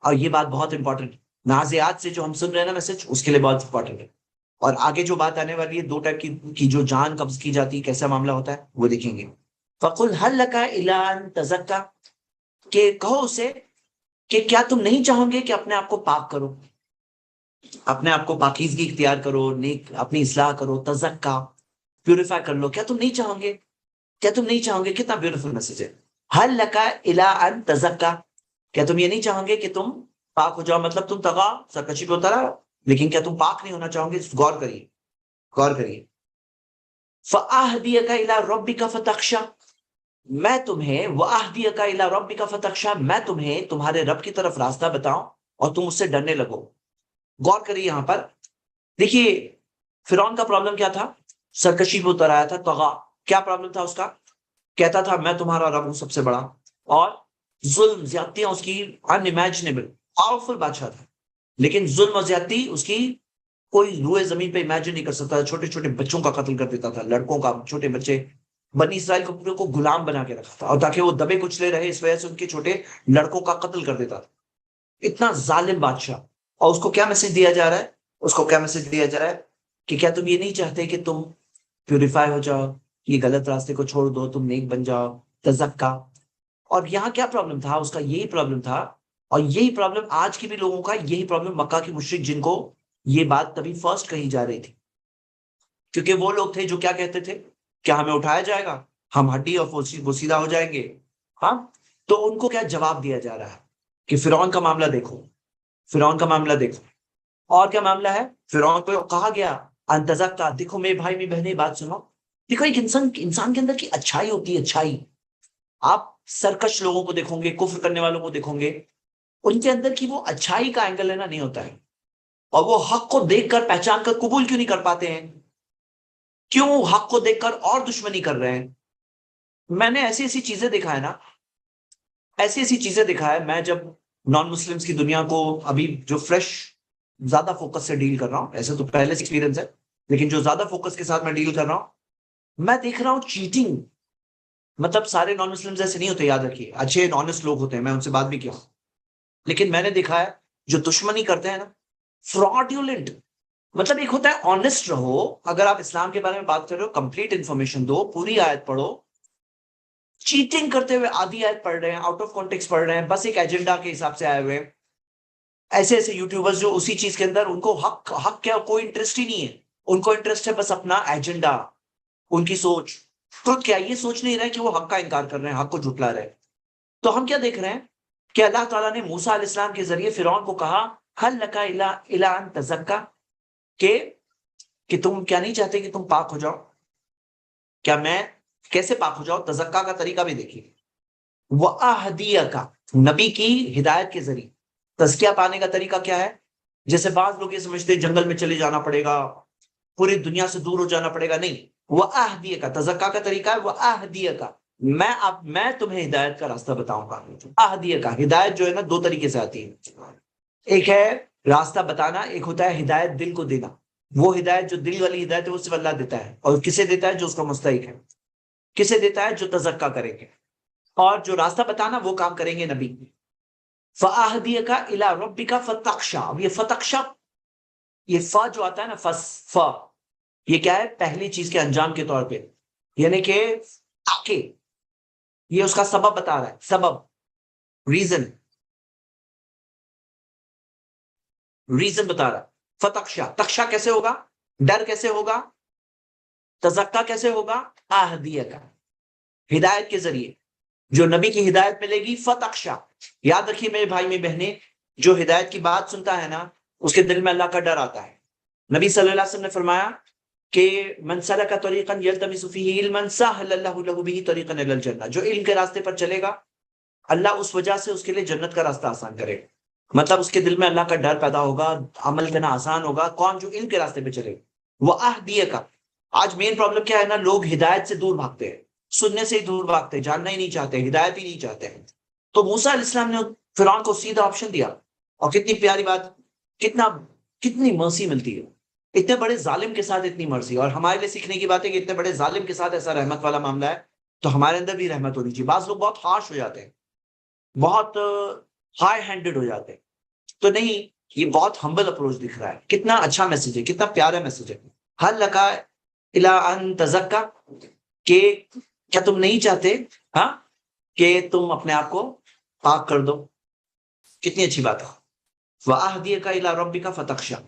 اور یہ بات بہت امپورٹنٹ، نازعات سے جو ہم سن رہے ہیں نا میسج، اس کے لیے بہت امپورٹنٹ ہے، اور آگے جو بات آنے والی ہے 2 ٹائپ کی جو جان قبض کی جاتی ہے، کیسا معاملہ ہوتا ہے وہ دیکھیں گے۔ فقل هل لک الی ان تزکی، کہ کہو اسے کہ کیا تم نہیں چاہو گے کہ اپنے آپ کو پاک کرو، اپنے آپ کو پاکیزگی اختیار کرو، نیک اپنی اصلاح کرو، تزکا، پیوریفائی کر لو، کیا تم نہیں چاہو گے، کیا تم نہیں چاہو گے؟ کتنا بیوٹیفل میسج ہے، حل لک الی ان تزکا، کیا تم یہ نہیں چاہو گے کہ تم پاک ہو جاؤ، مطلب تم طغیٰ، سرکشی پہ اترا، لیکن کیا تم پاک نہیں ہونا چاہو گے؟ غور کریے، غور کریے۔ فَأَهْدِيَكَ إِلَىٰ رَبِّكَ فَتَخْشَىٰ، میں تمہیں، وَأَهْدِيَكَ إِلَىٰ رَبِّكَ فَتَخْشَىٰ، میں تمہیں تمہارے رب کی طرف راستہ بتاؤں اور تم اس سے ڈرنے لگو۔ غور کریے یہاں پر، دیکھیے فرعون کا پرابلم کیا تھا، سرکشی پہ اتر آیا تھا، طغیٰ، کیا پرابلم تھا اس کا، کہتا تھا میں تمہارا رب ہوں سب سے بڑا، اور ظلم زیادتیاں اس کی ان امیجنیبل، پاورفل بادشاہ تھا، لیکن ظلم اور زیادتی اس کی کوئی روئے زمین پہ امیجن نہیں کر سکتا تھا، چھوٹے چھوٹے بچوں کا قتل کر دیتا تھا، لڑکوں کا، چھوٹے بچے، بنی اسرائیل کو پورے کو غلام بنا کے رکھا تھا، اور تاکہ وہ دبے کچلے رہے اس وجہ سے ان کے چھوٹے لڑکوں کا قتل کر دیتا تھا، اتنا ظالم بادشاہ۔ اور اس کو کیا میسج دیا جا رہا ہے اس کو کیا میسج دیا جا رہا ہے کہ کیا تم یہ نہیں چاہتے کہ تم پیوریفائی ہو جاؤ، یہ غلط راستے کو چھوڑ دو، تم نیک بن جاؤ، تزکا. اور یہاں کیا پرابلم تھا اس کا؟ یہی پرابلم تھا، اور یہی پرابلم آج کی بھی لوگوں کا، یہی پرابلم مکہ کی مشرک جن کو یہ بات تبھی فرسٹ کہی جا رہی تھی. کیونکہ وہ لوگ تھے جو کیا کہتے تھے، کیا ہمیں اٹھایا جائے گا، ہم ہڈی اور بوسیدہ ہو جائیں گے. ہاں، تو ان کو کیا جواب دیا جا رہا ہے کہ فرعون کا معاملہ دیکھو، فرعون کا معاملہ دیکھو. اور کیا معاملہ ہے؟ فرعون کو کہا گیا انتظک، دیکھو میرے بھائی میری بہنیں بات سنو، دیکھو ایک انسان کے اندر کی اچھائی ہوتی ہے، اچھائی. آپ سرکش لوگوں کو دیکھو گے، کفر کرنے والوں کو دیکھو گے، ان کے اندر کی وہ اچھائی کا اینگل ہے نا، نہیں ہوتا ہے. اور وہ حق کو دیکھ کر پہچان کر قبول کیوں نہیں کر پاتے ہیں؟ کیوں حق کو دیکھ کر اور دشمنی کر رہے ہیں؟ میں نے ایسی ایسی چیزیں دیکھا ہے نا، ایسی ایسی چیزیں دیکھا ہے. میں جب نان مسلمس کی دنیا کو ابھی جو فریش زیادہ فوکس سے ڈیل کر رہا ہوں، ایسے تو پہلے سے ایکسپیرینس ہے، لیکن جو زیادہ فوکس کے ساتھ میں ڈیل کر رہا ہوں، میں دیکھ رہا ہوں چیٹنگ. مطلب سارے نان مسلمز ایسے نہیں ہوتے، یاد رکھیے، اچھے آنےسٹ لوگ ہوتے ہیں، میں ان سے بات بھی کیا ہوں. لیکن میں نے دیکھا ہے جو دشمنی کرتے ہیں نا، فراڈیولنٹ. مطلب ایک ہوتا ہے آنےسٹ رہو، اگر آپ اسلام کے بارے میں بات کر رہے ہو کمپلیٹ انفارمیشن دو، پوری آیت پڑھو. چیٹنگ کرتے ہوئے آدھی آیت پڑھ رہے ہیں، آؤٹ آف کانٹیکس پڑھ رہے ہیں، بس ایک ایجنڈا کے حساب سے آئے ہوئے. ایسے ایسے یوٹیوبرز جو اسی چیز کے اندر، ان کو حق کیا کوئی انٹرسٹ ہی نہیں ہے، ان کو انٹرسٹ ہے بس اپنا ایجنڈا، ان کی سوچ. ٹروت کیا یہ سوچ نہیں رہے کہ وہ حق کا انکار کر رہے ہیں، حق کو جھٹلا رہے ہیں. تو ہم کیا دیکھ رہے ہیں کہ اللہ تعالیٰ نے موسیٰ علیہ السلام کے ذریعے فرعون کو کہا ہل لک الی ان تزکا، کہ تم کیا نہیں چاہتے کہ تم پاک ہو جاؤ؟ کیا میں کیسے پاک ہو جاؤ؟ تزکا کا طریقہ بھی دیکھیے. وَأَهْدِيَكَ، نبی کی ہدایت کے ذریعے تزکیہ پانے کا طریقہ کیا ہے؟ جیسے بعض لوگ یہ سمجھتے ہیں جنگل میں چلے جانا پڑے گا، پوری دنیا سے دور ہو جانا پڑے گا. نہیں، وَأَهْدِيَكَ، تزکا کا طریقہ ہے وَأَهْدِيَكَ، میں تمہیں ہدایت کا راستہ بتاؤں گا. اہدیہ، ہدایت جو ہے نا دو طریقے سے آتی ہے. ایک ہے راستہ بتانا، ایک ہوتا ہے ہدایت دل کو دینا. وہ ہدایت جو دل والی ہدایت ہے وہ صرف اللہ دیتا ہے. اور کسے دیتا ہے؟ جو اس کا مستحق ہے. کسے دیتا ہے؟ جو تزکا کریں گے. اور جو راستہ بتانا وہ کام کریں گے نبی. فَأَهْدِيَكَ إِلَىٰ رَبِّكَ فَتَخْشَىٰ. اب یہ فتخشا، یہ فا جو آتا ہے نا، فا، یہ کیا ہے؟ پہلی چیز کے انجام کے طور پہ، یعنی کہ آکے، یہ اس کا سبب بتا رہا ہے، سبب، ریزن، ریزن بتا رہا ہے. فتخشا، تخشا کیسے ہوگا؟ ڈر کیسے ہوگا؟ تزکا کیسے ہوگا؟ آہدیہ کا، ہدایت کے ذریعے. جو نبی کی ہدایت ملے گی فتخشا. یاد رکھیے میرے بھائی میری بہنیں، جو ہدایت کی بات سنتا ہے نا، اس کے دل میں اللہ کا ڈر آتا ہے. نبی صلی اللہ علیہ وسلم نے فرمایا کہ من سلک طریقا یلتمس فیہ علما سہل اللہ لہ بہ طریقا الی الجنہ. جو علم کے راستے پر چلے گا، اللہ اس وجہ سے اس کے لیے جنت کا راستہ آسان کرے گا. مطلب اس کے دل میں اللہ کا ڈر پیدا ہوگا، عمل کرنا آسان ہوگا. کون؟ جو علم کے راستے پہ چلے گا. وہ آہدیہ کا. آج مین پرابلم کیا ہے نا، لوگ ہدایت سے دور بھاگتے ہیں، سننے سے ہی دور بھاگتے ہیں، جاننا ہی نہیں چاہتے، ہدایت ہی نہیں چاہتے ہیں. تو موسیٰ علیہ السلام نے فرعون کو سیدھا آپشن دیا. اور کتنی پیاری بات، کتنی مرسی ملتی ہے اتنے بڑے ظالم کے ساتھ، اتنی مرضی. اور ہمارے لیے سیکھنے کی بات ہے کہ اتنے بڑے ظالم کے ساتھ ایسا رحمت والا معاملہ ہے، تو ہمارے اندر بھی رحمت ہونی چاہیے. بعض لوگ بہت ہارش ہو جاتے ہیں، بہت ہائی ہینڈڈ ہو جاتے ہیں. تو نہیں، یہ بہت ہمبل اپروچ دکھ رہا ہے. کتنا اچھا میسج ہے، کتنا پیارا میسج ہے. حل لکا الی ان تزکا، کہ کیا تم نہیں چاہتے ہاں کہ تم اپنے آپ کو پاک کر دو؟ کتنی اچھی بات ہے. وَأَهْدِيَكَ إِلَىٰ رَبِّكَ فَتَخْشَىٰ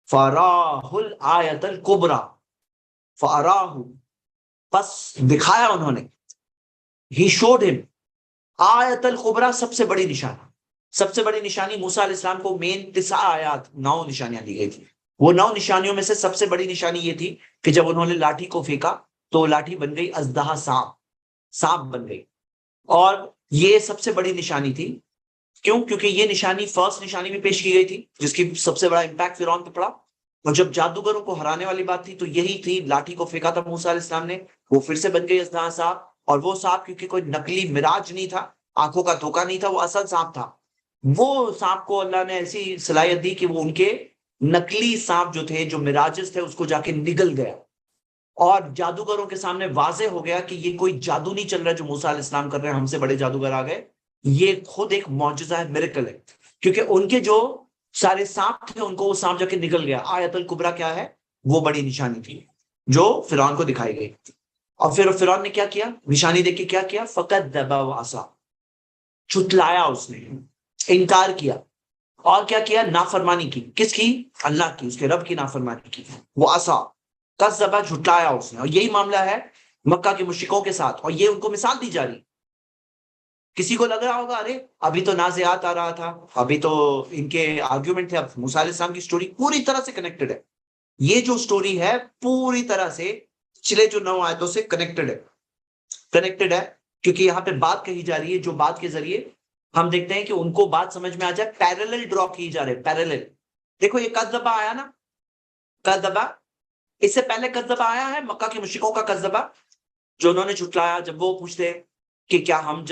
فَأَرَاهُ الْآيَةَ الْكُبْرَىٰ فَأَرَاهُ، پس دکھایا انہوں نے، he showed him آیت الکبریٰ، سب سے بڑی نشانی. سب سے بڑی نشانی موسیٰ علیہ السلام کو مین 9 آیات، 9 نشانیاں دی گئی تھی. وہ 9 نشانیوں میں سے سب سے بڑی نشانی یہ تھی کہ جب انہوں نے لاٹھی کو پھینکا تو لاٹھی بن گئی ازدہا، سانپ بن گئی. اور یہ سب سے بڑی نشانی تھی. کیوں؟ کیونکہ یہ نشانی فرسٹ نشانی بھی پیش کی گئی تھی، جس کی سب سے بڑا امپیکٹ فرعون پہ پڑا. اور جب جادوگروں کو ہرانے والی بات تھی تو یہی تھی، لاٹھی کو پھینکا تھا موسیٰ علیہ السلام نے، وہ پھر سے بن گئی ازدہا سانپ. اور وہ سانپ کیونکہ کوئی نقلی مراج نہیں تھا، آنکھوں کا دھوکہ نہیں تھا، وہ اصل سانپ تھا. وہ سانپ کو اللہ نے ایسی صلاحیت دی کہ وہ ان کے نقلی سانپ جو تھے، جو مراجز تھے، اس کو جا کے نگل گیا. اور جادوگروں کے سامنے واضح ہو گیا کہ یہ کوئی جادو نہیں چل رہا جو موسیٰ علیہ السلام کر رہے ہیں، ہم سے بڑے جادوگر آ گئے. یہ خود ایک معجزہ ہے، میریکل ہے. کیونکہ ان کے جو سارے سانپ تھے ان کو وہ سانپ جا کے نکل گیا. آیت الکبریٰ کیا ہے؟ وہ بڑی نشانی تھی جو فرعون کو دکھائی گئی. اور پھر فرعون نے کیا کیا؟ نشانی دیکھ کے کیا کیا؟ فکذب وعصا، چھٹلایا اس نے، انکار کیا. اور کیا کیا؟ نافرمانی کی. کس کی؟ اللہ کی، اس کے رب کی نافرمانی کی. وہ عصا کذب، جھٹلایا اس نے. اور یہی معاملہ ہے مکہ کے مشرکوں کے ساتھ، اور یہ ان کو مثال دی جا رہی. کسی کو لگ رہا ہوگا ارے ابھی تو نازعات آ رہا تھا، ابھی تو ان کے آرگیومنٹ تھے. اب موسیٰ علیہ السلام کی سٹوری پوری طرح سے کنیکٹڈ ہے. یہ جو سٹوری ہے پوری طرح سے پچھلے جو 9 آیتوں سے کنیکٹڈ ہے. کیونکہ یہاں پہ بات کہی جا رہی ہے جو بات کے ذریعے ہم دیکھتے ہیں کہ ان کو بات سمجھ میں آ جائے. پیرالل ڈرا کی جا رہے، پیرالل. دیکھو یہ کذبہ آیا نا، کذبہ، اس سے پہلے کذبہ آیا ہے مکہ کے مشرکوں کا کذبہ جو انہوں نے جھٹلایا. جب وہ پوچھتے کہ کیا ہم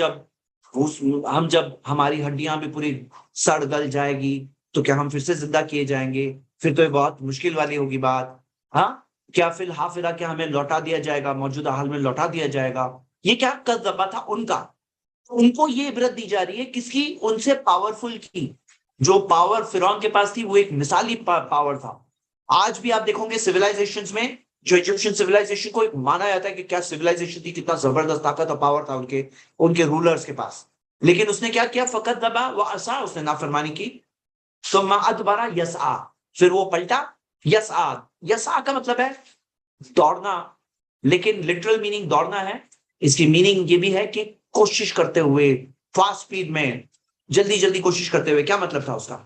جب ہماری ہڈیاں بھی پوری سڑ گل جائے گی تو کیا ہم پھر سے زندہ کیے جائیں گے؟ پھر تو یہ بہت مشکل والی ہوگی بات. ہاں، کیا فی الحافرہ کیا ہمیں لوٹا دیا جائے گا، موجودہ حال میں لوٹا دیا جائے گا؟ یہ کیا کذبہ تھا ان کا. ان کو یہ عبرت دی جا رہی ہے کس کی؟ ان سے پاورفل کی. جو پاور فرعون کے پاس تھی وہ ایک مثالی پاور تھا. آج بھی آپ دیکھو گے سویلائزیشنز میں، جو ایجپشن سویلائزیشن کو ایک مانا جاتا ہے کہ کیا سویلائزیشن تھی، کتنا زبردست طاقت اور پاور تھا ان کے رولرز کے پاس. لیکن اس نے کیا کیا؟ فقط دبا وہ عصا، اس نے نافرمانی کی. ثم ادبر یسعا، پھر وہ پلٹا. یسعا، یسعا کا مطلب ہے دوڑنا، لیکن لٹرل میننگ دوڑنا ہے. اس کی میننگ یہ بھی ہے کہ کوشش کرتے ہوئے، فاسٹ سپیڈ میں، جلدی جلدی کوشش کرتے ہوئے. کیا مطلب تھا اس کا؟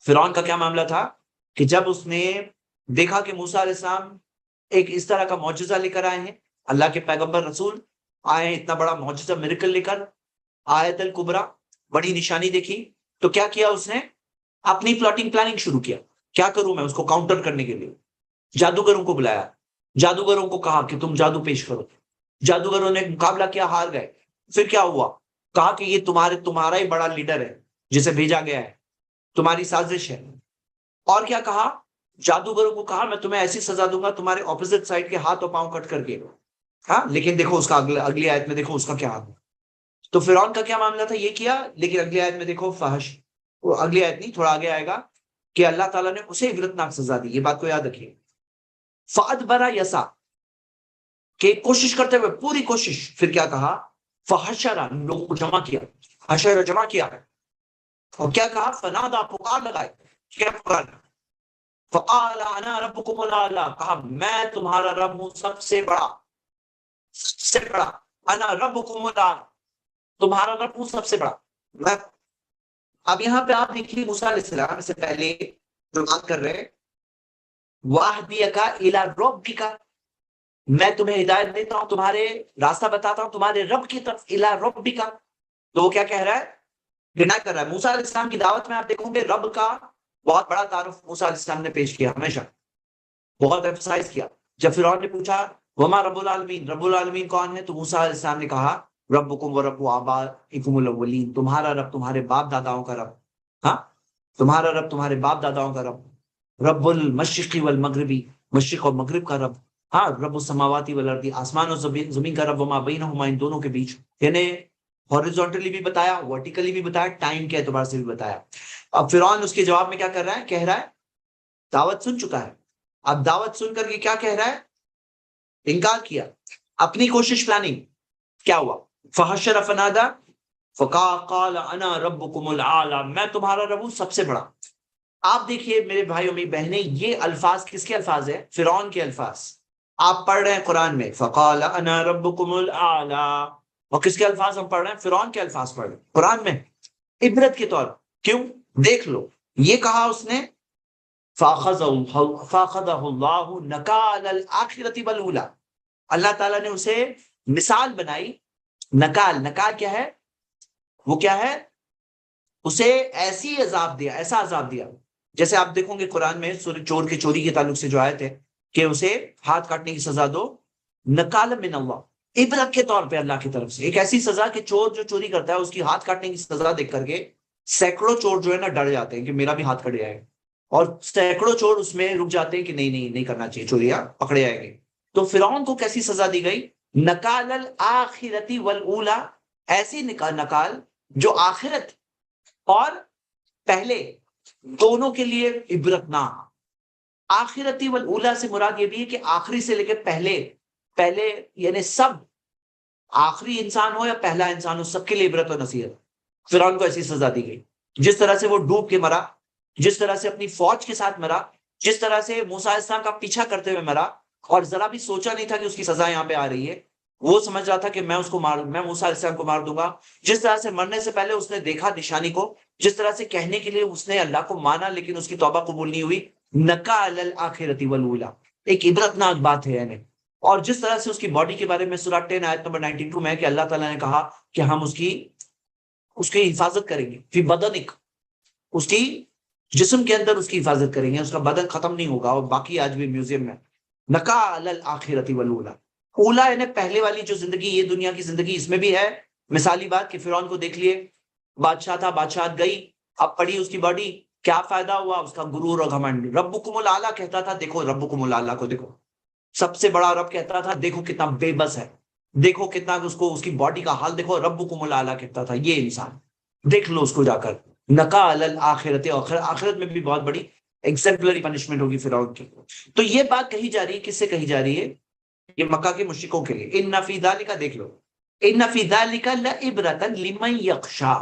فرعون کا کیا معاملہ تھا کہ جب اس نے دیکھا کہ موسیٰ علیہ السلام ایک اس طرح کا معجزہ لے کر آئے ہیں، اللہ کے پیغمبر رسول آئے ہیں اتنا بڑا معجزہ میریکل لے کر، آیت الکبریٰ، بڑی نشانی دیکھی، تو کیا کیا اس نے؟ اپنی پلاٹنگ پلاننگ شروع کیا. کیا کروں میں اس کو کاؤنٹر کرنے کے لیے؟ جادوگروں کو بلایا، جادوگروں کو کہا کہ تم جادو پیش کرو. جادوگروں نے مقابلہ کیا، ہار گئے. پھر کیا ہوا؟ کہا کہ یہ تمہارا ہی بڑا لیڈر ہے جسے بھیجا گیا ہے، تمہاری سازش ہے. اور کیا کہا؟ جادوگروں کو کہا میں تمہیں ایسی سزا دوں گا تمہارے اپوزٹ سائڈ کے ہاتھ اور پاؤں کٹ کر کے. ہاں، لیکن دیکھو اس کا اگلی آیت میں دیکھو اس کا کیا حال ہے. تو فرعون کا کیا معاملہ تھا؟ یہ کیا. لیکن اگلی آیت میں دیکھو فحش، اگلی آیت نہیں، تھوڑا آگے آئے گا کہ اللہ تعالیٰ نے اسے عبرتناک سزا دی. یہ بات کو یاد رکھیے. فأدبر یسعا، کہ کوشش کرتے ہوئے پوری کوشش. پھر کیا کہا؟ فحشر، لوگوں کو جمع کیا، حشر جمع کیا. اور کیا کہا؟ فنادا، پکار لگائے. کیا پکار؟ فقال انا ربکم الاعلی، کہا میں تمہارا رب ہوں سب سے بڑا، سب سے بڑا. انا ربکم الاعلی، تمہارا رب ہوں سب سے بڑا میں. اب یہاں پہ آپ دیکھیے موسیٰ علیہ السلام سے پہلے جو بات کر رہے ہیں، وَأَهْدِيَكَ إِلَىٰ رَبِّكَ، میں تمہیں ہدایت دیتا ہوں، تمہارے راستہ بتاتا ہوں تمہارے رب کی طرف. إِلَىٰ رَبِّكَ، تو وہ کیا کہہ رہا ہے؟ ڈینائی کر رہا ہے. موسیٰ علیہ السلام کی دعوت میں آپ دیکھوں گے رب کا بہت بڑا تعارف موسیٰ علیہ السلام نے پیش کیا، ہمیشہ بہت ایمفسائز کیا. جب فرعون نے پوچھا وما رب العالمین، رب العالمین کون ہے، تو موسیٰ علیہ السلام نے کہا ربکم و رب آبائکم الاولین، تمہارا رب تمہارے باپ داداؤں کا رب. ہاں، تمہارا رب تمہارے باپ داداؤں کا رب. رب المشرقی والمغربی، مشرق اور مغرب کا رب. ہاں، رب السماواتی والارض، آسمان اور زمین کا رب. وما بینہما، ان دونوں کے بیچ. یعنی ہاریزونٹلی بھی بتایا، ورٹیکلی بھی بتایا، ٹائم کے اعتبار سے بھی بتایا. اب فرعون اس کے جواب میں کیا کر رہا ہے؟ کہہ رہا ہے دعوت سن چکا ہے. اب دعوت سن کر کے کیا کہہ رہا ہے؟ انکار کیا. اپنی کوشش پلاننگ. کیا ہوا؟ فحشر فنادا فقال انا ربکم الاعلی، میں تمہارا رب ہوں سب سے بڑا. آپ دیکھیے میرے بھائیوں میری بہنیں، یہ الفاظ کس کے الفاظ ہیں؟ فرعون کے الفاظ. آپ پڑھ رہے ہیں قرآن میں فقال انا ربکم الاعلی، اور کس کے الفاظ ہم پڑھ رہے ہیں؟ فرعون کے الفاظ پڑھ رہے ہیں قرآن میں عبرت کے طور. کیوں؟ دیکھ لو، یہ کہا اس نے فَأَخَذَهُ اللَّهُ نَكَالَ الْآخِرَةِ وَالْأُولَىٰ، اللہ تعالیٰ نے اسے مثال بنائی. نکال کیا ہے؟ وہ کیا ہے؟ اسے ایسی عذاب دیا، ایسا عذاب دیا. جیسے آپ دیکھو گے قرآن میں چور کے چوری کے تعلق سے جو آیت ہے کہ اسے ہاتھ کاٹنے کی سزا دو. نکال من اللہ، عبرت کے طور پہ اللہ کی طرف سے ایک ایسی سزا کہ چور جو چوری کرتا ہے اس کی ہاتھ کاٹنے کی سزا دیکھ کر کے سینکڑوں چور جو ہے نا ڈر جاتے ہیں کہ میرا بھی ہاتھ کٹ جائے گا، اور سینکڑوں چور اس میں رک جاتے ہیں کہ نہیں کرنا چاہیے چوریاں، پکڑے جائیں گے. تو فرعون کو کیسی سزا دی گئی؟ نکال الآخرتی والاولی، ایسی نکال جو آخرت اور پہلے دونوں کے لیے عبرتناک. آخرتی والاولا سے مراد یہ بھی ہے کہ آخری سے لے کے پہلے یعنی سب، آخری انسان ہو یا پہلا انسان ہو، سب کے لیے عبرت و نصیحت. فرعون کو ایسی سزا دی گئی، جس طرح سے وہ ڈوب کے مرا، جس طرح سے اپنی فوج کے ساتھ مرا، جس طرح سے موسیٰ علیہ السلام کا پیچھا کرتے ہوئے مرا، اور ذرا بھی سوچا نہیں تھا کہ اس کی سزا یہاں پہ آ رہی ہے. وہ سمجھ رہا تھا کہ میں موسیٰ علیہ السلام کو مار دوں گا. جس طرح سے مرنے سے پہلے اس نے دیکھا نشانی کو، جس طرح سے کہنے کے لیے اس نے اللہ کو مانا لیکن اس کی توبہ قبول نہیں ہوئی. نکال الآخرۃ والاولی، ایک عبرتناک بات ہے یعنی. اور جس طرح سے اس کی باڈی کے بارے میں سورہ 10 آیت نمبر 92 میں کہ اللہ تعالیٰ نے کہا کہ ہم اس کی حفاظت کریں گے فی بدنک، اس کی جسم کے اندر اس کی حفاظت کریں گے، اس کا بدن ختم نہیں ہوگا. اور باقی آج بھی میوزیم میں نکال الآخرۃ والاولی، اولا یعنی پہلے والی جو زندگی، یہ دنیا کی زندگی، اس میں بھی ہے مثالی بات کہ فرعون کو دیکھ لیے، بادشاہ تھا، بادشاہت گئی، اب پڑی اس کی باڈی، کیا فائدہ ہوا؟ اس کا غرور اور گھمنڈ. ربکم الاعلیٰ کہتا تھا، دیکھو ربکم الاعلیٰ کو دیکھو، سب سے بڑا رب کہتا تھا، دیکھو کتنا بے بس ہے، دیکھو کتنا اس کی باڈی کا حال دیکھو. ربکم الاعلیٰ کہتا تھا یہ انسان، دیکھ لو اس کو جا کر. نکال الآخرۃ، آخرت میں بھی بہت بڑی ایگزمپلری پنشمنٹ ہوگی فرعون کی. تو یہ بات کہی جا رہی ہے، کس سے کہی جا رہی ہے؟ یہ مکہ کے مشرکوں کے لیے. ان فی ذالک، دیکھ لو، ان فی ذالک لعبرۃ لمن یخشی.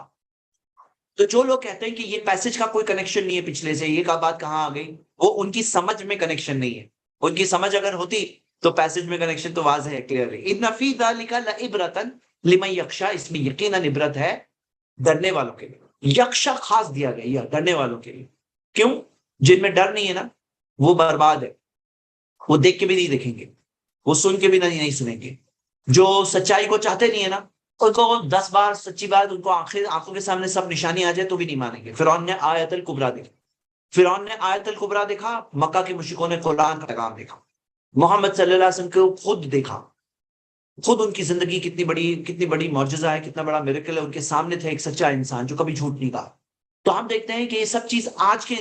تو جو لوگ کہتے ہیں کہ یہ پیسج کا کوئی کنیکشن نہیں ہے پچھلے سے، یہ بات کہاں آ گئی، وہ ان کی سمجھ میں کنیکشن نہیں ہے. ان کی سمجھ اگر ہوتی تو پیسج میں کنیکشن تو واضح ہے، کلیئر ہے. ان فی ذالک لعبرۃ لمن یخشی، اس میں یقیناً عبرت ہے ڈرنے والوں کے لیے. یخشا خاص دیا گیا، یہ ڈرنے والوں کے لیے. کیوں؟ جن میں ڈر نہیں ہے نا وہ برباد ہے، وہ دیکھ کے بھی نہیں دیکھیں گے، وہ سن کے بھی نہیں سنیں گے. جو سچائی کو چاہتے نہیں ہے نا، ان کو 10 بار سچی بات ان کو آنکھوں کے سامنے سب نشانی آ جائے تو بھی نہیں مانیں گے. فرعون نے آیت الکبریٰ دیکھا، فرعون نے آیت الکبریٰ دیکھا، مکہ کے مشرکوں نے قرآن کا پیغام دیکھا، محمد صلی اللہ علیہ وسلم کو خود دیکھا، خود ان کی زندگی کتنی بڑی معجزہ ہے، کتنا بڑا میریکل ہے. ان کے سامنے تھے ایک سچا انسان جو کبھی جھوٹ نہیں کہا. تو ہم دیکھتے ہیں کہ یہ سب چیز آج کے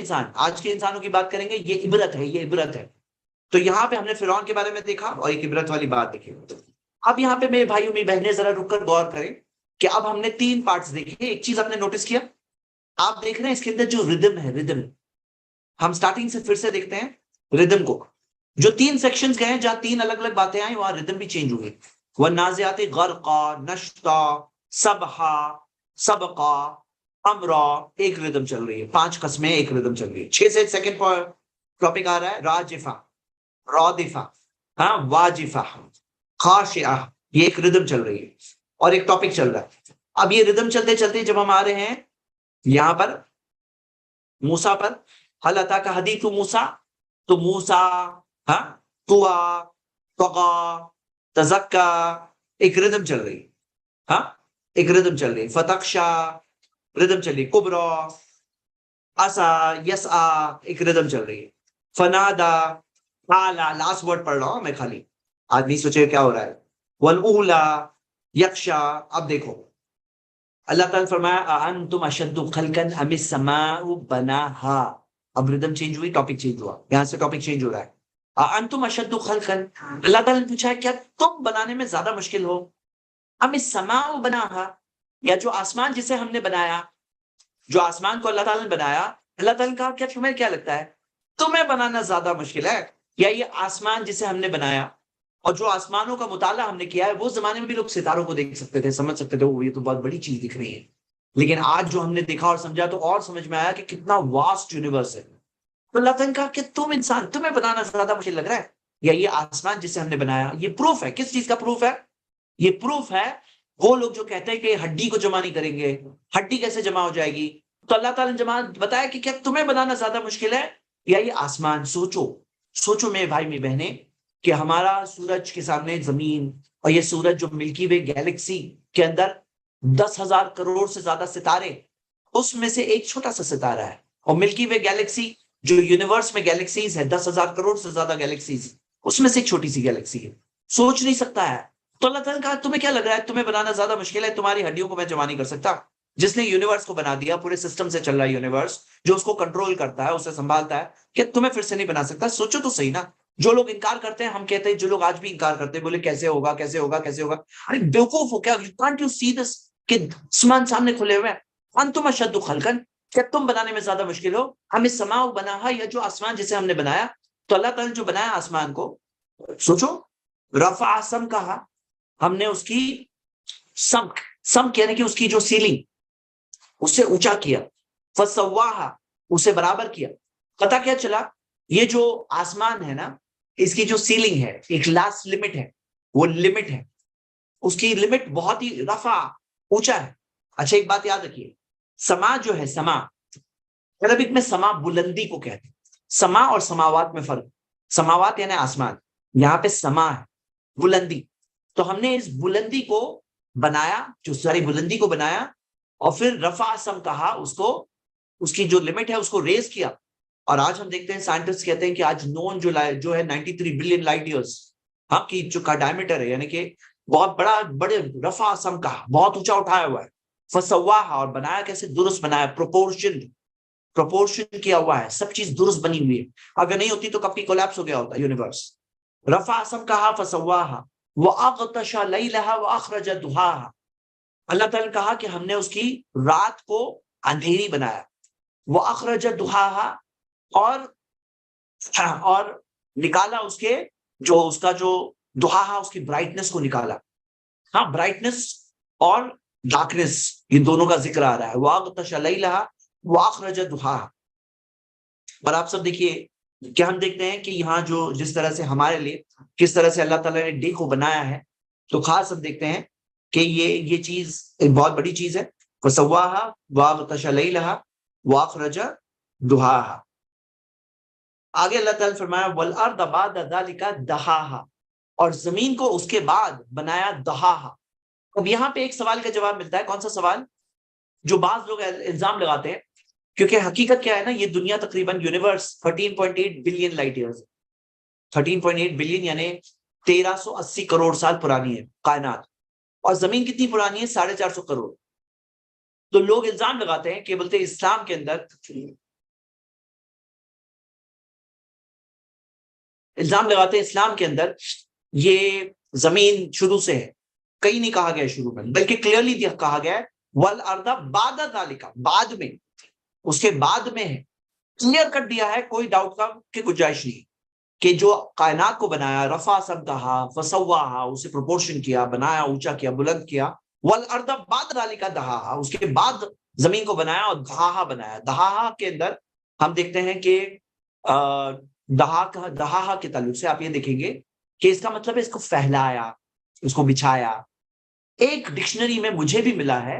انسانوں کی بات کریں گے، یہ عبرت ہے، یہ عبرت ہے. تو یہاں پہ ہم نے فرعون کے بارے میں دیکھا اور ایک عبرت والی بات دیکھی. اب یہاں پہ میرے بھائیوں میری بہنیں ذرا رک کر غور کریں کہ اب ہم نے 3 پارٹس دیکھے. ایک چیز آپ نے نوٹس کیا، آپ دیکھ رہے ہیں اس کے اندر جو ردم ہے، ردم ہم سٹارٹنگ سے پھر سے دیکھتے ہیں ردم کو. جو 3 سیکشنز گئے ہیں جہاں 3 الگ الگ باتیں آئیں، وہاں ردم بھی چینج ہوئے. والنازعات غرقا، نشطا، سبحا، سبقا، امرا، ایک ردم چل رہی ہے. 5 قسمیں ایک ردم چل رہی ہے. 6 سے سیکنڈ ٹاپک آ رہا ہے راجفہ، رادفہ، ہاں واجفہ، خاشعہ. یہ ایک ردم چل رہی ہے اور ایک ٹاپک چل رہا ہے. اب یہ ردم چلتے چلتے جب ہم آ رہے ہیں یہاں پر موسیٰ پر، حل اتاک حدیث موسیٰ، تو موسیٰ، ہاں، طوا، طغا، تزکا، ایک ردم چل رہی ہے. ہاں ایک ردم چل رہی ہے. فتخشا، ردم چل رہی ہے. کبرا، اسا، یسعا، ایک ردم چل رہی ہے. فنادا، اعلیٰ، لاسٹ ورڈ پڑھ رہا ہوں میں خالی، آدمی سوچے کیا ہو رہا ہے. والاولا، یخشا. اب دیکھو اللہ تعالیٰ نے فرمایا اانتم اشد خلقا ام السماء بناها. اب ردم چینج ہوئی، ٹاپک چینج ہوا، یہاں سے ٹاپک چینج ہو رہا ہے. انتم اشد خلقا، اللہ تعالیٰ نے پوچھا کیا تم بنانے میں زیادہ مشکل ہو، ام السماء بناها، یا جو آسمان جسے ہم نے بنایا، جو آسمان کو اللہ تعالیٰ نے بنایا، اللہ تعالیٰ نے کہا کیا تمہیں کیا لگتا ہے تمہیں بنانا زیادہ مشکل ہے یا یہ آسمان جسے ہم نے بنایا؟ اور جو آسمانوں کا مطالعہ ہم نے کیا ہے، وہ زمانے میں بھی لوگ ستاروں کو دیکھ سکتے تھے، سمجھ سکتے تھے وہ یہ تو بہت بڑی چیز دکھ رہی ہے. لیکن آج جو ہم نے دیکھا اور سمجھا تو اور سمجھ میں آیا کہ کتنا واسٹ یونیورس ہے. تو اللہ تعالیٰ نے کہا کہ تم انسان، تمہیں بنانا زیادہ مشکل لگ رہا ہے یا یہ آسمان جسے ہم نے بنایا؟ یہ پروف ہے، کس چیز کا پروف ہے؟ یہ پروف ہے وہ لوگ جو کہتے ہیں کہ ہڈی کو جمع نہیں کریں گے، ہڈی کیسے جمع ہو جائے گی؟ تو اللہ تعالیٰ نے جمع بتایا کہ کیا تمہیں بنانا زیادہ مشکل ہے یا یہ آسمان؟ سوچو میرے بھائی میری بہنیں کہ ہمارا سورج کے سامنے زمین، اور یہ سورج جو ملکی وے گیلیکسی کے اندر 10,000 کروڑ سے زیادہ ستارے، اس میں سے ایک چھوٹا سا ستارہ ہے. اور ملکی وے گیلیکسی جو یونیورس میں گیلیکسیز ہے 10,000 کروڑ سے زیادہ گیلیکسیز، اس میں سے ایک چھوٹی سی گیلیکسی ہے، سوچ نہیں سکتا ہے. تو اللہ تعالیٰ نے کہا تمہیں کیا لگ رہا ہے تمہیں بنانا زیادہ مشکل ہے؟ تمہاری ہڈیوں کو میں جمع نہیں کر سکتا. جس نے یونیورس کو بنا دیا، پورے سسٹم سے چل رہا ہے یونیورس، جو اس کو کنٹرول کرتا ہے، اسے سنبھالتا ہے، کہ تمہیں پھر سے نہیں بنا سکتا؟ سوچو تو صحیح نا. جو لوگ انکار کرتے ہیں، ہم کہتے ہیں جو لوگ آج بھی انکار کرتے ہیں، بولے کیسے ہوگا کیسے ہوگا کیسے ہوگا. ارے بیوقوف ہو کیا؟ کانٹ یو سی دس کہ آسمان سامنے کھلے ہوئے ہیں. انتم اشد خلقا، کیا تم بنانے میں زیادہ مشکل ہو؟ ہم اس سما بنا یا جو آسمان جسے ہم نے بنایا، تو اللہ تعالیٰ نے جو بنایا آسمان کو، سوچو، رفع سم کہا، ہم نے اس کی سمک یعنی کہ اس کی جو سیلنگ اسے اونچا کیا، فسواہا اسے برابر کیا. پتا کیا چلا؟ یہ جو آسمان ہے نا، اس کی جو سیلنگ ہے ایک لاسٹ لمٹ ہے، وہ لمٹ ہے، اس کی لمٹ بہت ہی رفع اونچا ہے. اچھا ایک بات یاد رکھیے، سما جو ہے، سما عربک میں سما بلندی کو کہتے ہیں. سما اور سماوات میں فرق، سماوات یعنی آسمان، یہاں پہ سما ہے بلندی. تو ہم نے اس بلندی کو بنایا، جو ساری بلندی کو بنایا، اور پھر رفع سم کہا، اس کو اس کی جو لمٹ ہے اس کو ریز کیا. اور آج ہم دیکھتے ہیں سائنٹسٹ کہتے ہیں کہ آج نون جو ہے 93 بلین لائٹ ایئرز ہم کی جو کا ڈائمیٹر ہے، یعنی کہ بہت بڑے رفع سم کہا، بہت اونچا اٹھایا ہوا ہے. فسواہا، اور بنایا کیسے؟ درست بنایا، پروپورشن کیا ہوا ہے، سب چیز درست بنی ہوئی ہے. اگر نہیں ہوتی تو کب کی کولیپس ہو گیا ہوتا یونیورس. رفع سم کہا فسواہا واغطش لیلہا واخرج ضحاہا. اللہ تعالیٰ نے کہا کہ ہم نے اس کی رات کو اندھیری بنایا، واخرج ضحاہا، اور نکالا اس کے جو اس کا جو ضحاہا، اس کی برائٹنس کو نکالا. ہاں، برائٹنس اور ڈارکنس، یہ دونوں کا ذکر آ رہا ہے. واغطش لیلہا واخرج ضحاہا. اور آپ سب دیکھیے کہ ہم دیکھتے ہیں کہ یہاں جو جس طرح سے ہمارے لیے کس طرح سے اللہ تعالیٰ نے ڈے کو بنایا ہے، تو خاص ہم دیکھتے ہیں کہ یہ چیز ایک بہت بڑی چیز ہے. فسواها واغطش ليلها واخرج ضحاها. آگے اللہ تعالیٰ نے فرمایا والارض بعد ذلك دحاها، اور زمین کو اس کے بعد بنایا دحاها. اب یہاں پہ ایک سوال کا جواب ملتا ہے. کون سا سوال؟ جو بعض لوگ الزام لگاتے ہیں، کیونکہ حقیقت کیا ہے نا، یہ دنیا تقریباً universe 13.8 billion light years, 13.8 billion یعنی 1380 کروڑ سال پرانی ہے کائنات. اور زمین کتنی پرانی ہے؟ 450 کروڑ. تو لوگ الزام لگاتے ہیں کہ بولتے ہیں اسلام کے اندر یہ زمین شروع سے ہے. کہیں نہیں کہا گیا شروع میں، بلکہ کلیئرلی کہا گیا ہے والارض بعد ذلك، بعد میں، اس کے بعد میں ہے. کلیئر کر دیا ہے، کوئی ڈاؤٹ کا کہ گنجائش نہیں، کہ جو کائنات کو بنایا، رفع سم کہا فسواہا، اسے پروپورشن کیا، بنایا، اونچا کیا، بلند کیا. والارض بعد ذلك دحاہا، اس کے بعد زمین کو بنایا اور دحاہا بنایا. دحاہا کے اندر ہم دیکھتے ہیں کہ دحاہا کے تعلق سے آپ یہ دیکھیں گے کہ اس کا مطلب ہے اس کو پھیلایا، اس کو بچھایا. ایک ڈکشنری میں مجھے بھی ملا ہے،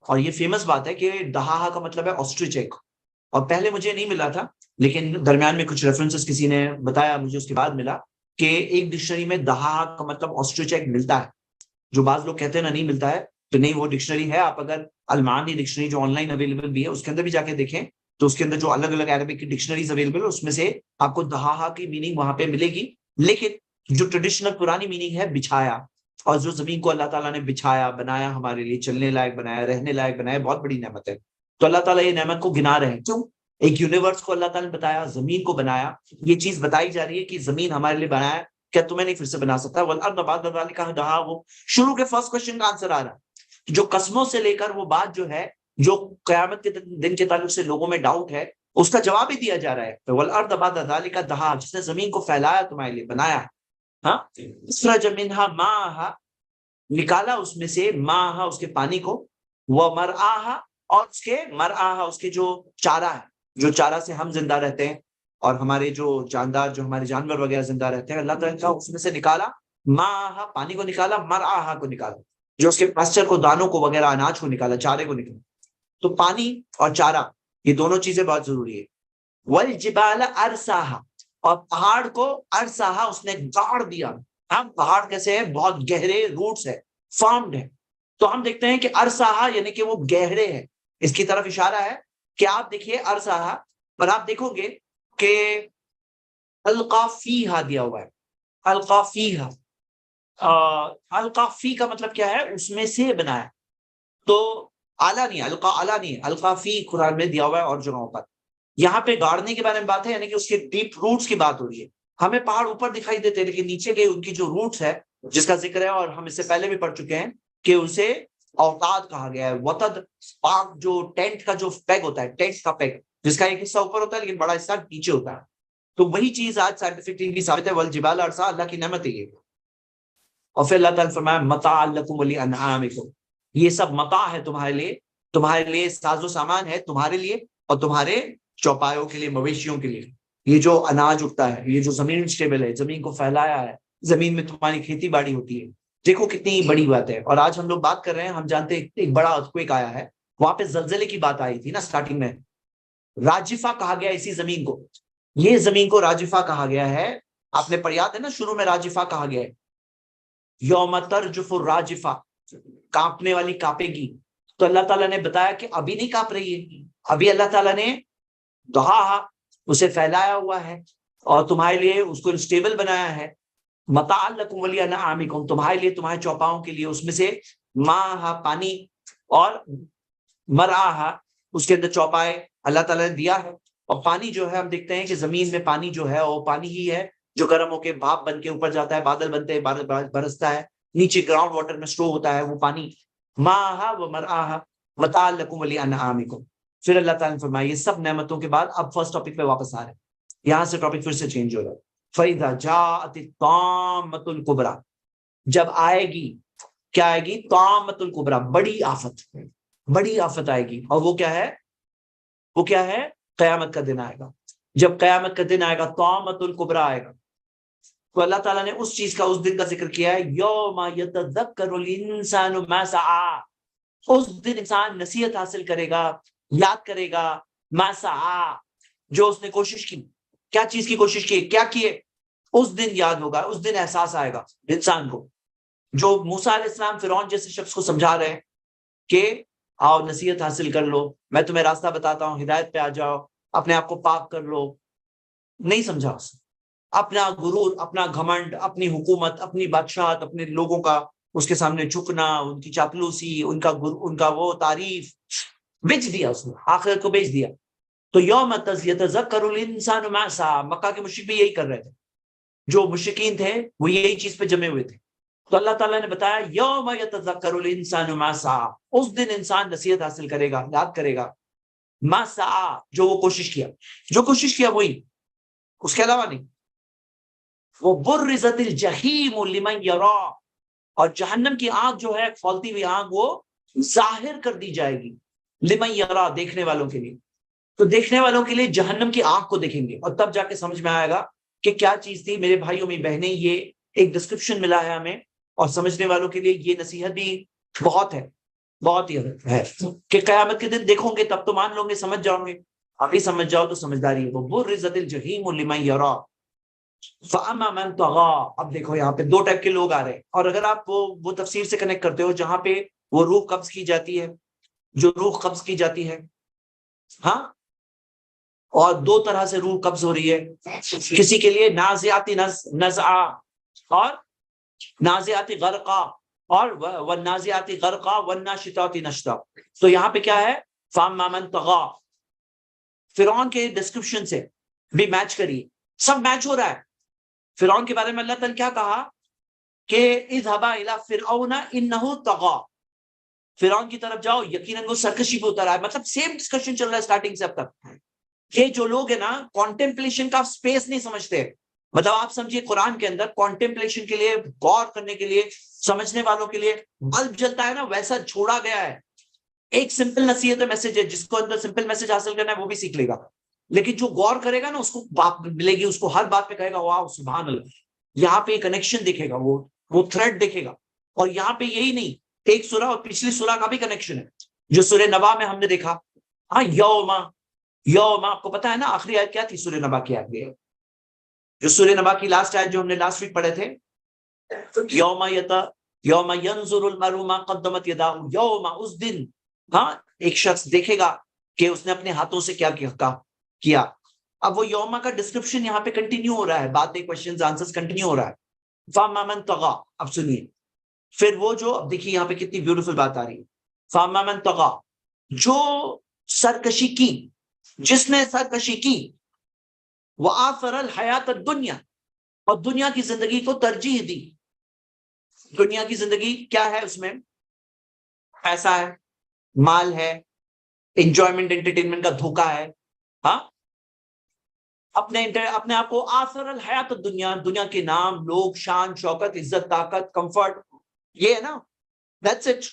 اور یہ فیمس بات ہے، کہ دحاہا کا مطلب ہے آسٹرچ ایگ. اور پہلے مجھے نہیں ملا تھا، لیکن درمیان میں کچھ ریفرنسز کسی نے بتایا مجھے، اس کے بعد ملا کہ ایک ڈکشنری میں دحاہا کا مطلب آسٹرچ ایگ ملتا ہے. جو بعض لوگ کہتے ہیں نا نہیں ملتا ہے، تو نہیں، وہ ڈکشنری ہے. آپ اگر المعانی ڈکشنری جو آن لائن اویلیبل بھی ہے، اس کے اندر بھی جا کے دیکھیں، تو اس کے اندر جو الگ الگ عربک کی ڈکشنریز اویلیبل ہے، اس میں سے آپ کو دحاہا کی میننگ وہاں پہ ملے گی. لیکن جو ٹریڈیشنل پرانی میننگ ہے بچھایا، اور جو زمین کو اللہ تعالیٰ نے بچھایا، بنایا، ہمارے لیے چلنے لائق بنایا، رہنے لائق بنایا، بہت بڑی نعمت ہے. تو اللہ تعالیٰ یہ نعمت کو گنا رہے ہیں. کیوں؟ ایک یونیورس کو اللہ تعالیٰ نے بتایا، زمین کو بنایا. یہ چیز بتائی جا رہی ہے کہ زمین ہمارے لیے بنایا، کیا تمہیں نہیں پھر سے بنا سکتا؟ والارض بعد ذلك دحاہا، شروع کے فرسٹ کوشچن کا آنسر آ رہا ہے. جو قسموں سے لے کر وہ بات جو ہے، جو قیامت کے دن کے تعلق سے لوگوں میں ڈاؤٹ ہے، اس کا جواب ہی دیا جا رہا ہے. والارض بعد ذلك دحاہا، جس نے زمین کو پھیلایا تمہارے لیے، بنایا. ہاں، اخرج منها ماءها، نکالا اس میں سے، ماءها اس کے پانی کو، ومرعاها، اور اس کے مرعاها اس کے جو چارہ ہے، جو چارہ سے ہم زندہ رہتے ہیں، اور ہمارے جو جاندار، جو ہمارے جانور وغیرہ زندہ رہتے ہیں، اللہ تعالیٰ کا اس میں سے نکالا. ماءها پانی کو نکالا، مرعاها کو نکالا، جو اس کے پاسچر کو، دانوں کو وغیرہ، اناج کو نکالا، چارے کو نکالا. تو پانی اور چارہ، یہ دونوں چیزیں بہت ضروری ہے. والجبال ارساها، اور پہاڑ کو ارساها اس نے گاڑ دیا. ہم پہاڑ کیسے ہیں؟ بہت گہرے روٹس ہے، فارمڈ ہے. تو ہم دیکھتے ہیں کہ ارساها یعنی کہ وہ گہرے ہے. اس کی طرف اشارہ ہے کہ آپ دیکھیے ارساها، پر آپ دیکھو گے کہ القا فیہا دیا ہوا ہے. القا فیہا، القا فی کا مطلب کیا ہے؟ اس میں سے بنایا. تو اعلیٰ نہیں، القا اعلیٰ نہیں، القا فی قرآن میں دیا ہوا ہے اور جگہوں پر. یہاں پہ گاڑنے کے بارے میں بات ہے، یعنی کہ اس کے ڈیپ روٹس کی بات ہو رہی ہے. ہمیں پہاڑ اوپر دکھائی دیتے ہیں، لیکن نیچے کے ان کی جو روٹس ہے، جس کا ذکر ہے، اور ہم اس سے پہلے بھی پڑھ چکے ہیں کہ اسے اوتاد کہا گیا ہے. وطد پاک جو ٹینٹ کا جو پیگ ہوتا ہے, ٹینٹ کا پیگ جس کا ایک حصہ اوپر ہوتا ہے لیکن بڑا حصہ نیچے ہوتا ہے, تو وہی چیز آج سائنٹیفکلی بھی ثابت ہے. والجبال ارسا, اللہ کی نعمت ہے یہ. اور پھر اللہ تعالیٰ نے فرمایا متاع لکم ولانعامکم, یہ سب متاع ہے تمہارے لیے ساز و سامان ہے تمہارے لیے اور تمہارے چوپایوں کے لیے, مویشیوں کے لیے. یہ جو اناج اگتا ہے, یہ جو زمین اسٹیبل ہے, زمین کو پھیلایا ہے, زمین میں تمہاری کھیتی باڑی ہوتی ہے. دیکھو کتنی بڑی بات ہے. اور آج ہم لوگ بات کر رہے ہیں, ہم جانتے ہیں ایک بڑا ارتھکویک آیا ہے, وہاں پہ زلزلے کی بات آئی تھی نا اسٹارٹنگ میں. راجفہ کہا گیا اسی زمین کو, یہ زمین کو راجفہ کہا گیا ہے. آپ نے پڑھ, یاد ہے نا شروع میں راجفہ کہا گیا ہے, یوم ترجف الراجفہ, کانپنے والی کانپے گی. تو اللہ تعالیٰ نے بتایا کہ ابھی نہیں کانپ رہی ہے, ابھی اللہ تعالیٰ نے دہا اسے پھیلایا ہوا ہے اور تمہارے لیے اس کو اسٹیبل بنایا ہے. متاع لکم ولانعامکم, تمہارے لیے تمہارے چوپاؤں کے لیے, اس میں سے ماء پانی اور مرعاہا اس کے اندر چوپائے اللہ تعالیٰ نے دیا ہے. اور پانی جو ہے ہم دیکھتے ہیں کہ زمین میں پانی جو ہے وہ پانی ہی ہے جو گرم ہو کے بھاپ بن کے اوپر جاتا ہے, بادل بنتے ہیں, برستا ہے, نیچے گراؤنڈ واٹر میں اسٹور ہوتا ہے وہ پانی. ماء و مرعاہا متاع لکم ولانعامکم. پھر اللہ تعالیٰ نے فرمایا یہ سب نعمتوں کے بعد اب فرسٹ ٹاپک پہ واپس آ رہے ہیں, یہاں سے ٹاپک پھر سے چینج ہو رہا ہے. فَإِذَا جَاءَتِ الطَّامَّةُ الْكُبْرىٰ, جب آئے گی, کیا آئے گی؟ طامۃ الکبریٰ, بڑی آفت, بڑی آفت آئے گی. اور وہ کیا ہے؟ وہ کیا ہے؟ قیامت کا دن آئے گا. جب قیامت کا دن آئے گا, طامۃ الکبریٰ آئے گا, تو اللہ تعالیٰ نے اس چیز کا, اس دن کا ذکر کیا ہے, یوم یتذکر الانسان ما سعی, اس دن انسان نصیحت حاصل کرے گا, یاد کرے گا, ما سعی, جو اس نے کوشش کی. کیا چیز کی کوشش کی, کیا کیے, اس دن یاد ہوگا, اس دن احساس آئے گا انسان کو. جو موسیٰ علیہ السلام فرعون جیسے شخص کو سمجھا رہے ہیں کہ آؤ نصیحت حاصل کر لو, میں تمہیں راستہ بتاتا ہوں, ہدایت پہ آ جاؤ, اپنے آپ کو پاک کر لو, نہیں سمجھا اس نے. اپنا غرور, اپنا گھمنڈ, اپنی حکومت, اپنی بادشاہت, اپنے لوگوں کا اس کے سامنے جھکنا, ان کی چاپلوسی, ان کا وہ تعریف بیچ دیا اس نے, آخرت کو بیچ دیا. تو یوم یتذکر الانسان ما سعی, مکہ کے مشرک بھی یہی کر رہے تھے, جو مشرکین تھے وہ یہی چیز پہ جمے ہوئے تھے. تو اللہ تعالیٰ نے بتایا یوم یتذکر الانسان ما سعی, اس دن انسان نصیحت حاصل کرے گا, یاد کرے گا, ما سعی, جو وہ کوشش کیا, جو کوشش کیا وہی, اس کے علاوہ نہیں. وہ برزت الجحیم لمن یرا, اور جہنم کی آنکھ جو ہے, کھولتی ہوئی آنکھ, وہ ظاہر کر دی جائے گی, لمن یرا, دیکھنے والوں کے لیے. تو دیکھنے والوں کے لیے جہنم کی آنکھ کو دیکھیں گے, اور تب جا کے سمجھ میں آئے گا کہ کیا چیز تھی. میرے بھائیوں میں بہنیں, یہ ایک ڈسکرپشن ملا ہے ہمیں, اور سمجھنے والوں کے لیے یہ نصیحت بھی بہت ہے, بہت ہی ہے کہ قیامت کے دن دیکھو گے تب تو مان لو گے, سمجھ جاؤ گے. ابھی سمجھ جاؤ تو سمجھداری ہے. وہ برزت الجحیم لمن یرا فاما من طغى. اب دیکھو یہاں پہ دو ٹائپ کے لوگ آ رہے ہیں, اور اگر آپ وہ تفسیر سے کنیکٹ کرتے ہو جہاں پہ وہ روح قبض کی جاتی ہے, جو روح قبض کی جاتی ہے, ہاں, اور دو طرح سے روح قبض ہو رہی ہے. کسی کے لیے نازعاتی نزعا اور نازعاتی غرقا, اور والنازعاتی غرقا والناشطاتی نشطا. تو یہاں پہ کیا ہے؟ فاما من طغى, فرعون کے ڈسکرپشن سے بھی میچ کریے, سب میچ ہو رہا ہے. فرعون کے بارے میں اللہ تعالیٰ نے کیا کہا کہ اذهبا الى فرعون انه طغى, فرعون کی طرف جاؤ, یقیناً وہ سرکشی پہ اتر آئے. مطلب سیم ڈسکشن چل رہا ہے اسٹارٹنگ سے اب تک. یہ جو لوگ ہیں نا, کانٹمپلیشن کا سپیس نہیں سمجھتے. مطلب آپ سمجھیے قرآن کے اندر کانٹمپلیشن کے لیے, غور کرنے کے لیے, سمجھنے والوں کے لیے بلب جلتا ہے نا, ویسا چھوڑا گیا ہے. ایک سمپل نصیحت میسج ہے, جس کو اندر سمپل میسج حاصل کرنا ہے وہ بھی سیکھ لے گا, لیکن جو غور کرے گا نا اس کو بات ملے گی, اس کو ہر بات پہ کہے گا واہ سبحان اللہ. یہاں پہ کنیکشن دیکھے گا, وہ تھریڈ دیکھے گا. اور یہاں پہ یہی نہیں, ایک سورہ اور پچھلی سورہ کا بھی کنیکشن ہے, جو سورہ نبا میں ہم نے دیکھا. ہاں, یوم, آپ کو پتا ہے نا آخری آیت کیا تھی سورہ نبا کی؟ آیت جو سورہ نبا کی لاسٹ آیت جو ہم نے لاسٹ ویک پڑھے تھے, یوم ینظر المرء ما قدمت یداہ, یوم, اس دن, ہاں, ایک شخص دیکھے گا کہ اس نے اپنے ہاتھوں سے کیا کیا. اب وہ یوم کا ڈسکرپشن یہاں پہ کنٹینیو ہو رہا ہے, باتیں, کوشچنز, آنسرز کنٹینیو ہو رہا ہے. فاما من طغى, اب سنیے پھر وہ جو, اب دیکھیے یہاں پہ کتنی بیوٹیفل بات آ رہی ہے. فاما من طغى, جو سرکشی کی, جس نے سرکشی کی, وآثر الحیات الدنیا, اور دنیا کی زندگی کو ترجیح دی. دنیا کی زندگی کیا ہے اس میں؟ پیسہ ہے، مال ہے، انجوائمنٹ انٹرٹینمنٹ کا دھوکا ہے، ہاں، اپنے آپ کو آثر الحیات دنیا، دنیا کے نام، لوگ، شان، شوکت، عزت، طاقت، کمفرٹ، یہ ہے نا، دیٹس اٹ.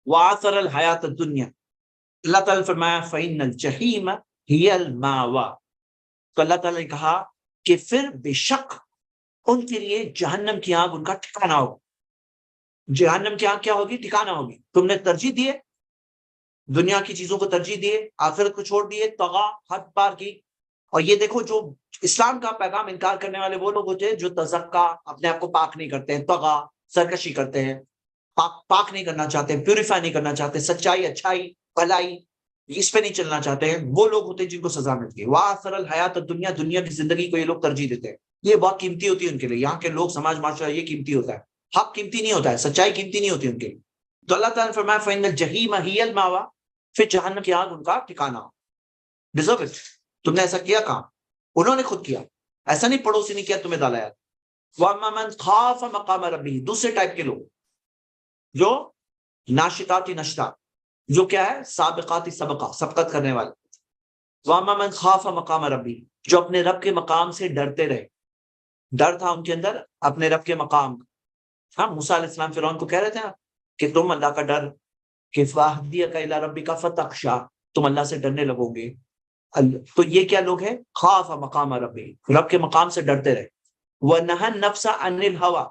وآثر الحیات الدنیا. اللہ تعالیٰ نے فرمایا فإن الجحیم ہی الماوا. تو اللہ تعالیٰ نے کہا کہ پھر بے شک ان کے لیے جہنم کی آگ ان کا ٹھکانہ ہوگا. جہنم کی آگ کیا ہوگی؟ ٹھکانہ ہوگی. تم نے ترجیح دیے، دنیا کی چیزوں کو ترجیح دیے، آخرت کو چھوڑ دیے، طغا، حد پار کی. اور یہ دیکھو، جو اسلام کا پیغام انکار کرنے والے وہ لوگ ہوتے ہیں جو تزکا، اپنے آپ کو پاک نہیں کرتے ہیں، طغا، سرکشی کرتے ہیں، پاک نہیں کرنا چاہتے، پیوریفائی نہیں کرنا چاہتے، سچائی، اچھائی، بھلائی اس پہ نہیں چلنا چاہتے ہیں، وہ لوگ ہوتے ہیں جن کو سزا ملتی ہے. وآثر الحیات الدنیا، دنیا کی زندگی کو یہ لوگ ترجیح دیتے ہیں. یہ بہت قیمتی ہوتی ہے ان کے لیے. یہاں کے لوگ، سماج، معاشرہ، یہ قیمتی ہوتا ہے. حق قیمتی نہیں ہوتا ہے، سچائی قیمتی نہیں ہوتی ان کے لیے. تو اللہ تعالیٰ نے فرمایا فإن الجحیم ہی الماوا، پھر جہنم کی آگ ان کا ٹھکانہ. Deserve it. تم نے ایسا کیا کہاں؟ انہوں نے خود کیا، ایسا نہیں پڑوسی نے کیا تمہیں ڈالا یار. وَأَمَّا مَنْ خَافَ مَقَامَ رَبِّهِ، دوسرے ٹائپ کے لوگ جو ناشطاتی نشطہ، جو کیا ہے؟ سابقاتی سبقہ، سبقت کرنے والے. وَأَمَّا مَنْ خَافَ مَقَامَ رَبِّهِ، جو اپنے رب کے مقام سے ڈرتے رہے. ڈر تھا ان کے اندر اپنے رب کے مقام. ہاں، موسیٰ علیہ السلام فرعون کو کہہ رہے تھے نا کہ تم اللہ کا ڈر، کہ فَأَهْدِيَكَ إِلَىٰ رَبِّكَ فَتَخْشَىٰ، تم اللہ سے ڈرنے لگو گے. تو یہ کیا لوگ ہیں؟ خاف مقام ربی، رب کے مقام سے ڈرتے رہے. وَنَهَى النَّفْسَ عَنِ الْهَوَىٰ،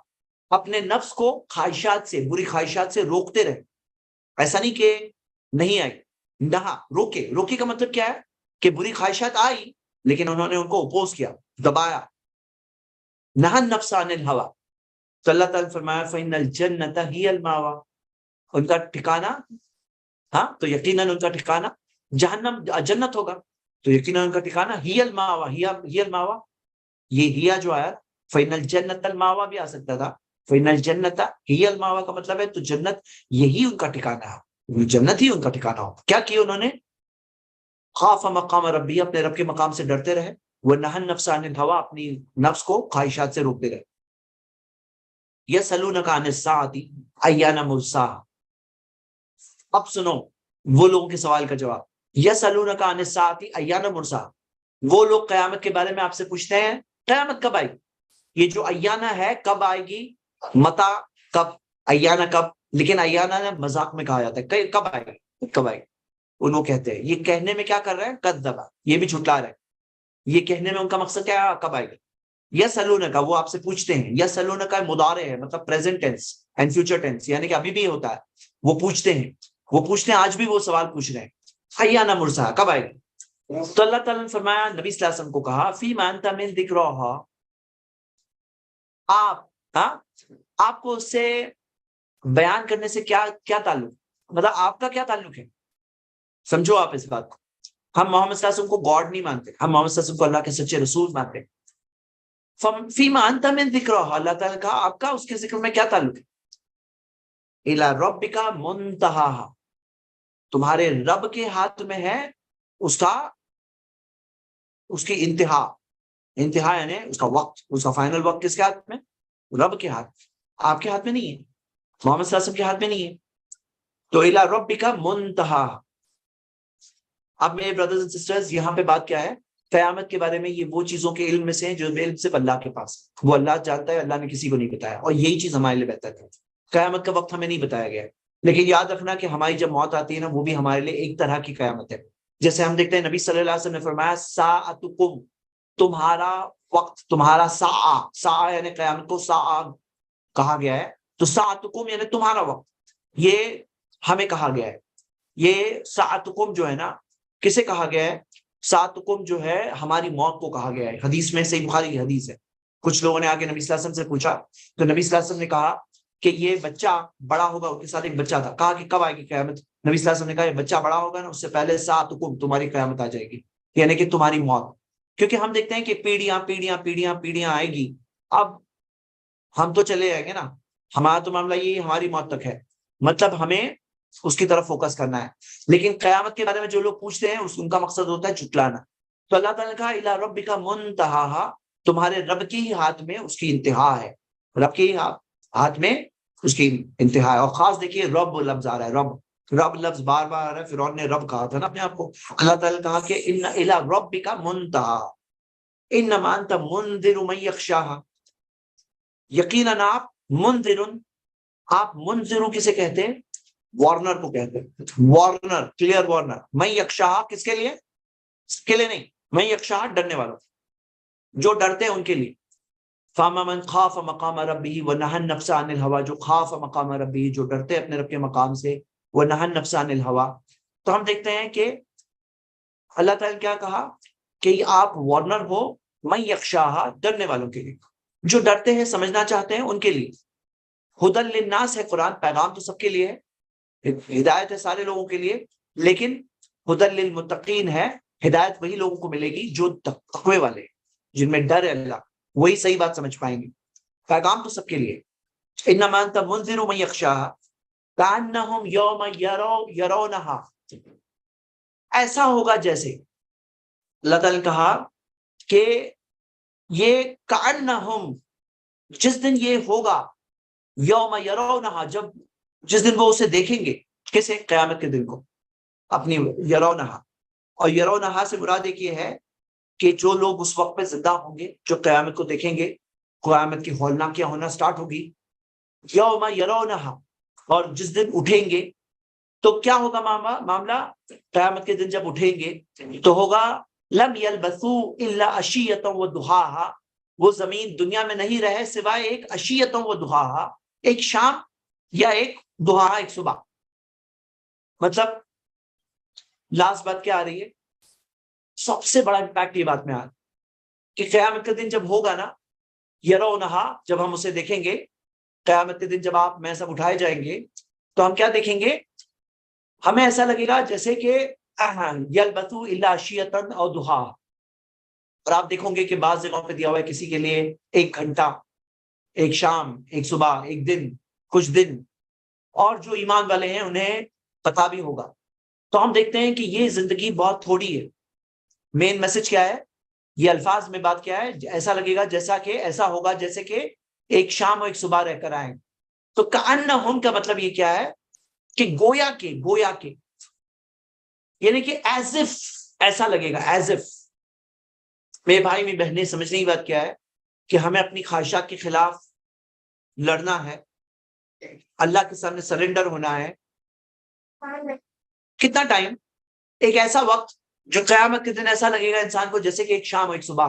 اپنے نفس کو خواہشات سے، بری خواہشات سے روکتے رہے. ایسا نہیں کہ نہیں آئی، نہا، روکے. روکے کا مطلب کیا ہے؟ کہ بری خواہشات آئی لیکن انہوں نے ان کو اپوز کیا، دبایا. نَهَى النَّفْسَ عَنِ الْهَوَىٰ. تو اللہ تعالیٰ نے فرمایا فَإِنَّ الْجَنَّةَ هِيَ الْمَأْوَىٰ، ان کا ٹھکانہ، ہاں، تو یقیناً ان کا ٹھکانہ جہنم، جنت ہوگا. تو یقیناً ان کا ٹھکانہ ہی الماوا، ہی الماوا. یہ ہیا جو آیا، فإن الجنت الماوا بھی آ سکتا تھا. فإن الجنت ہی الماوا کا مطلب ہے تو جنت یہی ان کا ٹھکانہ ہے، جنت ہی ان کا ٹھکانہ ہو. کیا کیا انہوں نے؟ خاف مقام ربی، اپنے رب کے مقام سے ڈرتے رہے. وَنَهَى النَّفْسَ عَنِ الْهَوَىٰ، اپنی نفس کو خواہشات سے روکتے رہے. يَسْأَلُونَكَ عَنِ السَّاعَةِ أَيَّانَ مُرْسَاهَا. اب سنو وہ لوگوں کے سوال کا جواب. یسألونک عن الساعة ایان مرساہا، وہ لوگ قیامت کے بارے میں آپ سے پوچھتے ہیں قیامت کب آئے گی. یہ جو ایانہ ہے، کب آئے گی، متا، کب، ایانہ کب. لیکن ایانہ نے مذاق میں کہا جاتا ہے، کب آئے گی، کب آئے گی. انہوں کہتے ہیں، یہ کہنے میں کیا کر رہے ہیں؟ کذبا، یہ بھی جھٹلا رہے ہیں. یہ کہنے میں ان کا مقصد کیا ہے؟ کب آئے گی. یسألونک، وہ آپ سے پوچھتے ہیں. یسألونک مضارع ہے، مطلب present tense and future tennis, یعنی کہ ابھی بھی ہوتا ہے. وہ پوچھتے ہیں، وہ پوچھتے ہیں، آج بھی وہ سوال پوچھ رہے ہیں، ایانہ مرساہا، کب آئے گی. تو اللہ تعالیٰ نے فرمایا، نبی صلی اللہ علیہ وسلم کو کہا فیما انت من ذکرہا، آپ، ہاں، آپ کو اس سے بیان کرنے سے کیا کیا تعلق، مطلب آپ کا کیا تعلق ہے. سمجھو آپ اس بات کو. ہم محمد صلی اللہ علیہ وسلم کو گاڈ نہیں مانتے، ہم محمد صلی اللہ علیہ وسلم کو اللہ کے سچے رسول مانتے ہیں. فیما انت من ذکرہا، اللہ تعالیٰ نے کہا آپ کا اس کے ذکر میں کیا تعلق ہے. الی ربک منتہاہا، تمہارے رب کے ہاتھ میں ہے اس کا، اس کی انتہا. انتہا یعنی اس کا وقت، اس کا فائنل وقت کس کے ہاتھ میں؟ رب کے ہاتھ. آپ کے ہاتھ میں نہیں ہے، محمد صلی اللہ علیہ وسلم کے ہاتھ میں نہیں ہے. تو الی ربک منتہا. اب میرے بردرز اینڈ سسٹرز، یہاں پہ بات کیا ہے؟ قیامت کے بارے میں یہ وہ چیزوں کے علم میں سے ہیں جو علم صرف اللہ کے پاس، وہ اللہ جانتا ہے، اللہ نے کسی کو نہیں بتایا. اور یہی چیز ہمارے لیے بہتر ہے. قیامت کا وقت ہمیں نہیں بتایا گیا ہے، لیکن یاد رکھنا کہ ہماری جب موت آتی ہے نا، وہ بھی ہمارے لیے ایک طرح کی قیامت ہے. جیسے ہم دیکھتے ہیں نبی صلی اللہ علیہ وسلم نے فرمایا ساعتکم، تمہارا وقت، تمہارا ساعہ یعنی قیامت کو ساعہ کہا گیا ہے. تو ساعتکم یعنی تمہارا وقت، یہ ہمیں کہا گیا ہے. یہ ساعتکم جو ہے نا، کسے کہا گیا ہے؟ ساعتکم جو ہے ہماری موت کو کہا گیا ہے. حدیث میں، صحیح بخاری کی حدیث ہے. کچھ لوگوں نے آگے نبی صلی اللہ علیہ وسلم سے پوچھا، تو نبی صلی اللہ علیہ وسلم نے کہا کہ یہ بچہ بڑا ہوگا، اس کے ساتھ ایک بچہ تھا. کہا کہ کب آئے گی قیامت. نبی صلی اللہ علیہ وسلم نے کہا یہ بچہ بڑا ہوگا نا، اس سے پہلے ساعتکم، تمہاری قیامت آ جائے گی، یعنی کہ تمہاری موت. کیونکہ ہم دیکھتے ہیں کہ پیڑیاں پیڑیاں پیڑیاں پیڑیاں آئے گی. اب ہم تو چلے جائیں گے نا، ہمارا تو معاملہ یہ ہماری موت تک ہے، مطلب ہمیں اس کی طرف فوکس کرنا ہے. لیکن قیامت کے بارے میں جو لوگ پوچھتے ہیں ان کا مقصد ہوتا ہے جھٹلانا. تو اللہ تعالیٰ نے کہا الی ربک منتہاہا، تمہارے رب کے ہی ہاتھ میں اس کی انتہا ہے، رب کے ہی ہاتھ میں اس کی انتہا ہے. اور خاص دیکھیے رب لفظ آ رہا ہے، رب رب لفظ بار بار آ رہا ہے. فرعون نے رب کہا تھا نا اپنے آپ کو، اللہ تعالیٰ نے کہا کہ ان الی ربک منتہا انما انت منذر من یخشاہا، یقیناً آپ منذر، آپ منذر کسے کہتے ہیں؟ وارنر کو کہتے ہیں، وارنر، کلیئر وارنر. من یخشاہا کس کے لیے؟ اس کے لیے نہیں، من یخشاہا ڈرنے والوں، جو ڈرتے ہیں ان کے لیے. فاما من خاف مقام ربہ ونہى النفس عن الہوى، جو خاف مقام ربہ، جو ڈرتے اپنے رب کے مقام سے، ونہى النفس عن الہوى. تو ہم دیکھتے ہیں کہ اللہ تعالیٰ نے کیا کہا کہ آپ وارنر ہو، من یخشاہا ڈرنے والوں کے لیے، جو ڈرتے ہیں سمجھنا چاہتے ہیں ان کے لیے. ہدی للناس ہے قرآن، پیغام تو سب کے لیے ہے، ہدایت ہے سارے لوگوں کے لیے، لیکن ہدی للمتقین ہے، ہدایت وہی لوگوں کو ملے گی جو تقوی والے، جن میں ڈر ہے اللہ، وہی صحیح بات سمجھ پائیں گے. پیغام تو سب کے لیے. انما انت منذر من یخشاہا کانہم یوم یرونہا، ایسا ہوگا جیسے، اللہ تعالیٰ نے کہا کہ یہ کانہم، جس دن یہ ہوگا، یوم یرونہا، جس دن وہ اسے دیکھیں گے، کسے؟ قیامت کے دن کو، اپنی یرونہا. اور یرونہا سے مراد ایک یہ ہے کہ جو لوگ اس وقت پہ زندہ ہوں گے، جو قیامت کو دیکھیں گے، قیامت کی ہولناکیاں ہونا سٹارٹ ہوگی. یوم یرونہا، اور جس دن اٹھیں گے تو کیا ہوگا معاملہ؟ قیامت کے دن جب اٹھیں گے تو ہوگا لم یلبثوا الا عشیۃ وضحاہا، وہ زمین دنیا میں نہیں رہے سوائے ایک عشیۃ وضحاہا، ایک شام یا ایک ضحاہا، ایک صبح. مطلب لاسٹ بات کیا آ رہی ہے؟ سب سے بڑا امپیکٹ یہ بات میں آ رہا کہ قیامت کے دن جب ہوگا نا، یرونہا، جب ہم اسے دیکھیں گے، قیامت کے دن جب آپ میں سب اٹھائے جائیں گے تو ہم کیا دیکھیں گے؟ ہمیں ایسا لگے گا جیسے کہ یلبثوا الا عشیۃ او ضحاہا. اور آپ دیکھو گے کہ بعض جگہوں پہ دیا ہوا ہے کسی کے لیے 1 گھنٹہ، ایک شام، ایک صبح، ایک دن، کچھ دن. اور جو ایمان والے ہیں انہیں پتا بھی ہوگا. تو ہم دیکھتے ہیں کہ یہ زندگی بہت تھوڑی ہے. مین میسج کیا ہے؟ یہ الفاظ میں بات کیا ہے؟ ایسا لگے گا جیسا کہ، ایسا ہوگا جیسے کہ ایک شام اور ایک صبح رہ کر آئیں. تو کأنہم کا مطلب یہ کیا ہے کہ گویا کے، یعنی کہ ایز اف، ایسا لگے گا ایز اف. میرے بھائی میری بہنیں، سمجھنے کی بات کیا ہے کہ ہمیں اپنی خواہشات کے خلاف لڑنا ہے، اللہ کے سامنے سرنڈر ہونا ہے. کتنا ٹائم؟ ایک ایسا وقت جو قیامت کے دن ایسا لگے گا انسان کو جیسے کہ ایک شام اور ایک صبح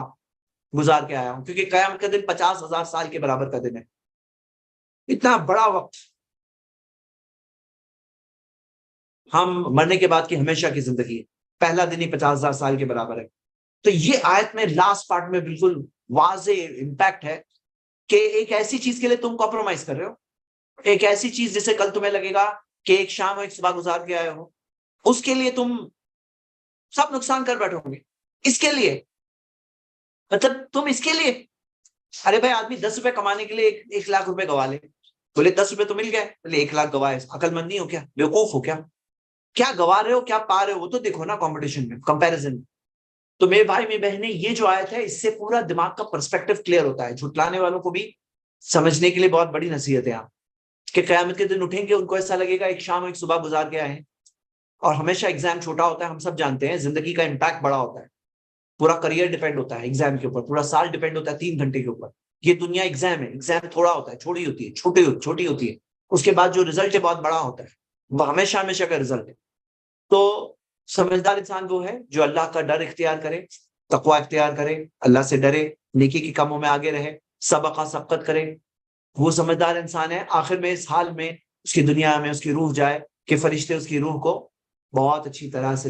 گزار کے آیا ہوں، کیونکہ قیامت کا دن 50,000 سال کے برابر کا دن ہے. اتنا بڑا وقت. ہم مرنے کے بعد کی ہمیشہ کی زندگی ہے، پہلا دن ہی 50,000 سال کے برابر ہے. تو یہ آیت میں لاسٹ پارٹ میں بالکل واضح امپیکٹ ہے کہ ایک ایسی چیز کے لیے تم کمپرومائز کر رہے ہو، ایک ایسی چیز جسے کل تمہیں لگے گا کہ ایک شام اور ایک صبح گزار کے آئے ہو، اس کے لیے تم سب نقصان کر بیٹھو گے. اس کے لیے، مطلب تم اس کے لیے، ارے بھائی آدمی 10 روپے کمانے کے لیے 1 لاکھ روپے گوا لے، بولے 10 روپے تو مل گئے، بولے 1 لاکھ گوائے، عقل مند نہیں ہو کیا؟ بیوقوف ہو کیا گوا رہے ہو، کیا پا رہے ہو؟ وہ تو دیکھو نا کمپٹیشن میں، کمپیریزن. تو میرے بھائی میری بہنیں، یہ جو آیت ہے اس سے پورا دماغ کا پرسپیکٹو کلیئر ہوتا ہے. جھٹلانے والوں کو بھی سمجھنے کے لیے بہت بڑی نصیحت ہے آپ کہ قیامت کے دن اٹھیں گے ان کو ایسا لگے گا ایک شام ایک صبح گزار کے آئے ہیں. اور ہمیشہ ایگزام چھوٹا ہوتا ہے، ہم سب جانتے ہیں. زندگی کا امپیکٹ بڑا ہوتا ہے، پورا کریئر ڈیپینڈ ہوتا ہے ایگزام کے اوپر، پورا سال ڈیپینڈ ہوتا ہے 3 گھنٹے کے اوپر. یہ دنیا ایگزام ہے، ایگزام تھوڑا ہوتا ہے، چھوٹی ہوتی ہے، چھوٹی ہوتی ہے. اس کے بعد جو رزلٹ ہے بہت بڑا ہوتا ہے، وہ ہمیشہ کا رزلٹ ہے. تو سمجھدار انسان وہ ہے جو اللہ کا ڈر اختیار کرے، تقوی اختیار کرے، اللہ سے ڈرے، نیکی کے کاموں میں آگے رہے، سبقت کرے. وہ سمجھدار انسان ہے. آخر میں اس حال میں اس کی دنیا میں اس کی روح جائے کہ فرشتے اس کی روح کو بہت اچھی طرح سے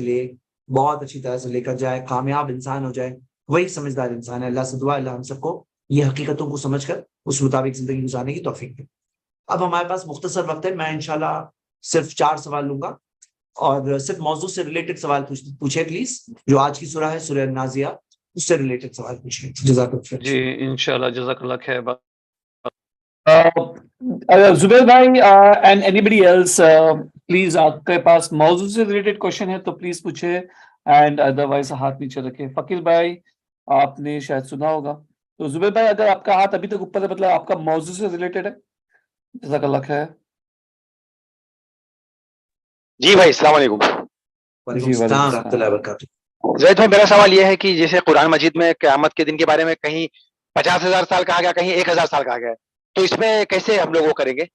لے کر جائے، کامیاب انسان ہو جائے. وہی سمجھدار انسان ہے. اللہ سے دعا اللہ ہم سب کو یہ حقیقتوں کو سمجھ کر اس مطابق زندگی گزارنے کی توفیق دے. اب ہمارے پاس مختصر وقت ہے، میں انشاءاللہ صرف 4 سوال لوں گا، اور صرف موضوع سے ریلیٹڈ سوال پوچھے پلیز. جو آج کی سورہ ہے سورہ نازیہ، اس سے ریلیٹڈ سوال پوچھیں. جزاک اللہ خیر. جی انشاءاللہ، جزاک اللہ خیر. زبیر بھائی and anybody else, please آپ کے پاس موضوع سے ریلیٹڈ کوشچن ہے تو پلیز پوچھے، اینڈ ادروائز ہاتھ نیچے رکھے. فقیر بھائی آپ نے شاید سنا ہوگا. تو زبیر بھائی اگر آپ کا ہاتھ ابھی تک اوپر ہے مطلب آپ کا موضوع سے ریلیٹڈ ہے. جزاک اللہ خیر. جی بھائی السلام علیکم. وعلیکم جی وعلیکم السلام ورحمۃ اللہ السلام. وبرکاتہ. زید بھائی میرا سوال یہ ہے کہ جیسے قرآن مجید میں قیامت کے دن کے بارے میں کہیں 50,000 سال کہا گیا, کہیں 1,000 سال کہا گیا, تو اس میں کیسے ہم لوگ وہ کریں گے؟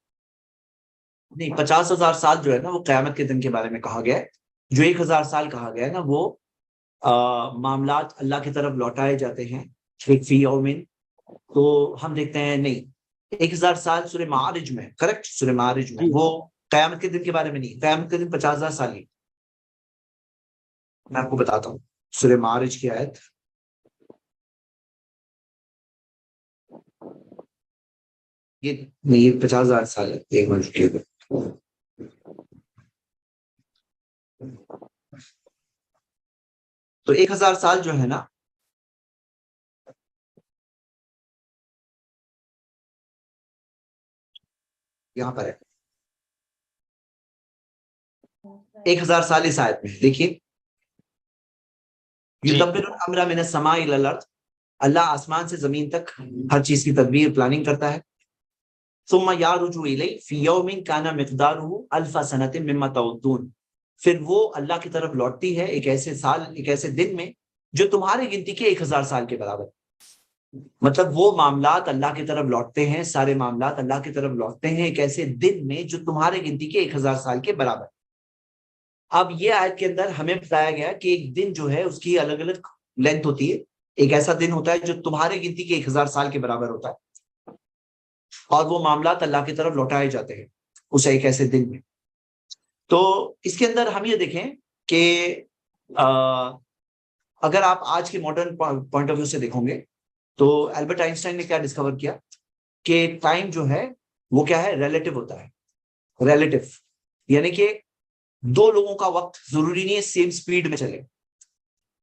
نہیں، 50,000 سال جو ہے نا وہ قیامت کے دن کے بارے میں کہا گیا ہے. جو 1,000 سال کہا گیا ہے نا وہ معاملات اللہ کی طرف لوٹائے جاتے ہیں ایک فی یومن. تو ہم دیکھتے ہیں نہیں، 1,000 سال سورہ معارج میں، کریکٹ، سورہ معارج میں وہ قیامت کے دن کے بارے میں نہیں. قیامت کے دن 50,000 سال ہی. میں آپ کو بتاتا ہوں سورہ معارج کی آیت. یہ 50,000 سال ہے. ایک منٹ کے تو 1,000 سال جو ہے نا یہاں پر ہے. 1,000 سال اس آیت میں دیکھیے. یدبر الامر من السماء الی الارض، اللہ آسمان سے زمین تک ہر چیز کی تدبیر پلاننگ کرتا ہے. ثم یعرج الی فی یوم کان مقدارہ الف سنۃ مما تعدون، پھر وہ اللہ کی طرف لوٹتی ہے ایک ایسے سال، ایک ایسے دن میں جو تمہاری گنتی کے 1,000 سال کے برابر. مطلب وہ معاملات اللہ کی طرف لوٹتے ہیں، سارے معاملات اللہ کی طرف لوٹتے ہیں ایک ایسے دن میں جو تمہارے گنتی کے 1,000 سال کے برابر. اب یہ آیت کے اندر ہمیں بتایا گیا کہ ایک دن جو ہے اس کی الگ الگ لینتھ ہوتی ہے. ایک ایسا دن ہوتا ہے جو تمہارے گنتی کے 1,000 سال کے برابر ہوتا ہے، اور وہ معاملات اللہ کی طرف لوٹائے جاتے ہیں اس ایک ایسے دن میں. تو اس کے اندر ہم یہ دیکھیں کہ اگر آپ آج کے ماڈرن پوائنٹ آف ویو سے دیکھو گے تو البرٹ آئنسٹائن نے کیا ڈسکور کیا کہ ٹائم جو ہے وہ کیا ہے، ریلیٹو ہوتا ہے. ریلیٹو یعنی کہ دو لوگوں کا وقت ضروری نہیں ہے سیم سپیڈ میں چلے.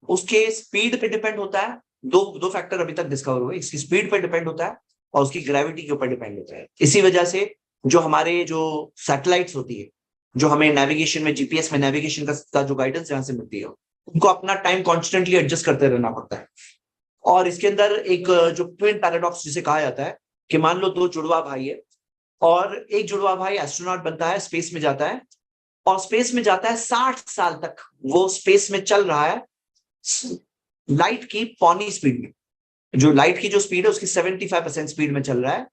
اس کے سپیڈ پہ ڈیپینڈ ہوتا ہے. دو فیکٹر ابھی تک ڈسکور ہوئے. اس کی سپیڈ پہ ڈیپینڈ ہوتا ہے اور اس کی گریوٹی کے اوپر ڈیپینڈ ہوتا ہے. اسی وجہ سے جو ہمارے جو سیٹلائٹس ہوتی ہے، جو ہمیں نیویگیشن میں، جی پی ایس میں نیویگیشن کا جو گائیڈنس جہاں سے ملتی ہے، ان کو اپنا ٹائم کانسٹنٹلی ایڈجسٹ کرتے رہنا پڑتا ہے. اور اس کے اندر ایک جو ٹوین پیراڈاکس جسے کہا جاتا ہے کہ مان لو دو جڑوا بھائی ہے اور ایک جڑوا بھائی ایسٹروناٹ بنتا ہے، اسپیس میں جاتا ہے اور اسپیس میں جاتا ہے 60 سال تک وہ اسپیس میں چل رہا ہے لائٹ کی پونی سپیڈ میں. جو لائٹ کی جو سپیڈ ہے اس کی 75% سپیڈ میں چل رہا ہے.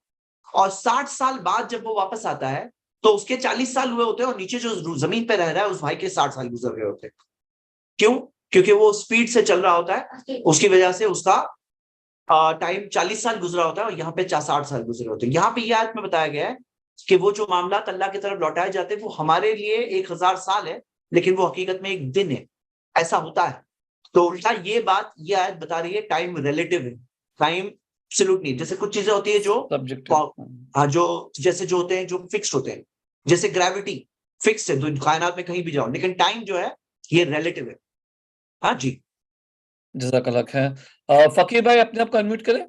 اور 60 سال بعد جب وہ واپس آتا ہے تو اس کے 40 سال ہوئے ہوتے ہیں اور نیچے جو زمین پہ رہ رہا ہے اس بھائی کے 60 سال گزر گئے ہوتے ہیں. کیوں؟ کیونکہ وہ سپیڈ سے چل رہا ہوتا ہے، اس کی وجہ سے اس کا ٹائم 40 سال گزرا ہوتا ہے اور یہاں پہ 60 سال گزرے ہوتے ہیں. یہاں پہ یہ آیت میں بتایا گیا ہے کہ وہ جو معاملات اللہ کی طرف لوٹائے جاتے ہیں وہ ہمارے لیے 1,000 سال ہے، لیکن وہ حقیقت میں ایک دن ہے. ایسا ہوتا ہے. تو الٹا یہ بات یہ آیت بتا رہی ہے ٹائم ریلیٹو ہے، ٹائم ایبسولوٹ نہیں. جیسے کچھ چیزیں ہوتی ہیں جو جیسے جو ہوتے ہیں جو فکسڈ ہوتے ہیں، جیسے گریوٹی فکس ہے کائنات میں کہیں بھی جاؤ، لیکن ٹائم جو ہے یہ ریلیٹو ہے. ہاں جی جزاک اللہ خیر. فقیر بھائی اپنے آپ کو انمیوٹ کریں.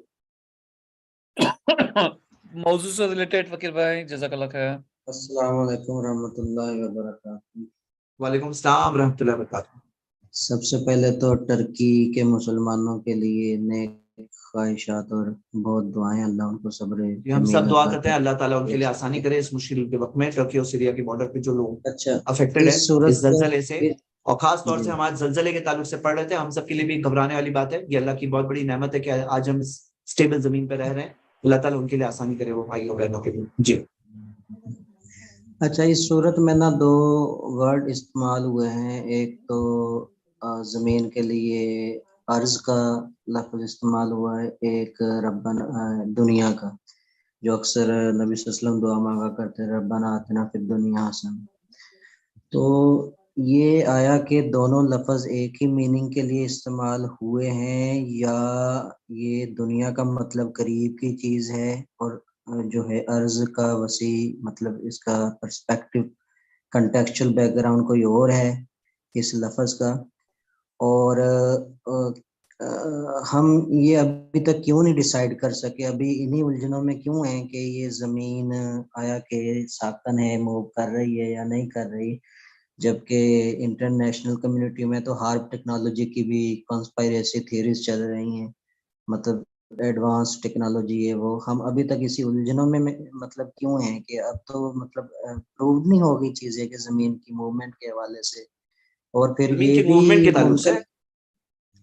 موضوع سے ریلیٹڈ فقیر بھائی جزاک اللہ خیر. السلام علیکم ورحمۃ اللہ وبرکاتہ. وعلیکم السلام ورحمۃ اللہ وبرکاتہ. سب سے پہلے تو ٹرکی کے مسلمانوں کے لیے نیک خواہشات اور بہت دعائیں. اللہ ان کو صبر ہم سب دعا کرتے ہیں اللہ تعالیٰ ان کے لیے آسانی کرے اس مشکل کے وقت میں. ٹرکی اور سیریا کے بارڈر پہ جو لوگ اچھا افیکٹڈ ہیں اس زلزلے سے، اور خاص طور جی سے ہمارے زلزلے کے تعلق سے پڑھ رہے تھے، ہم سب کے لیے بھی گھبرانے والی بات ہے. یہ اللہ کی بہت بڑی نعمت ہے کہ آج ہم اسٹیبل زمین پہ رہ رہے ہیں. اللہ تعالیٰ ان کے لیے آسانی کرے وہ بھائیوں بہنوں کے لیے. جی اچھا، اس صورت میں نا دو ورڈ استعمال ہوئے ہیں. ایک تو زمین کے لیے عرض کا لفظ استعمال ہوا ہے، ایک ربنا دنیا کا، جو اکثر نبی صلی اللہ علیہ وسلم دعا مانگا کرتے ہیں ربنا آتنا فی الدنیا حسنہ. تو یہ آیا کہ دونوں لفظ ایک ہی میننگ کے لیے استعمال ہوئے ہیں، یا یہ دنیا کا مطلب قریب کی چیز ہے اور جو ہے عرض کا وسیع مطلب اس کا پرسپیکٹو کنٹیکچل بیک گراؤنڈ کوئی اور ہے اس لفظ کا. اور ہم یہ ابھی تک کیوں نہیں ڈیسائیڈ کر سکے، ابھی انہی الجھنوں میں کیوں ہیں کہ یہ زمین آیا کہ ساکن ہے، موو کر رہی ہے یا نہیں کر رہی، جبکہ انٹرنیشنل کمیونٹی میں تو ہارپ ٹیکنالوجی کی بھی کانسپائریسی تھیوریز چل رہی ہیں. مطلب ایڈوانس ٹیکنالوجی ہے وہ، ہم ابھی تک اسی الجھنوں میں مطلب کیوں ہیں کہ اب تو مطلب پروو نہیں ہو گئی چیزیں کہ زمین کی موومنٹ کے حوالے سے، اور پھر زمین یہ کی موومنٹ کے بھی تعلق سے ممکن.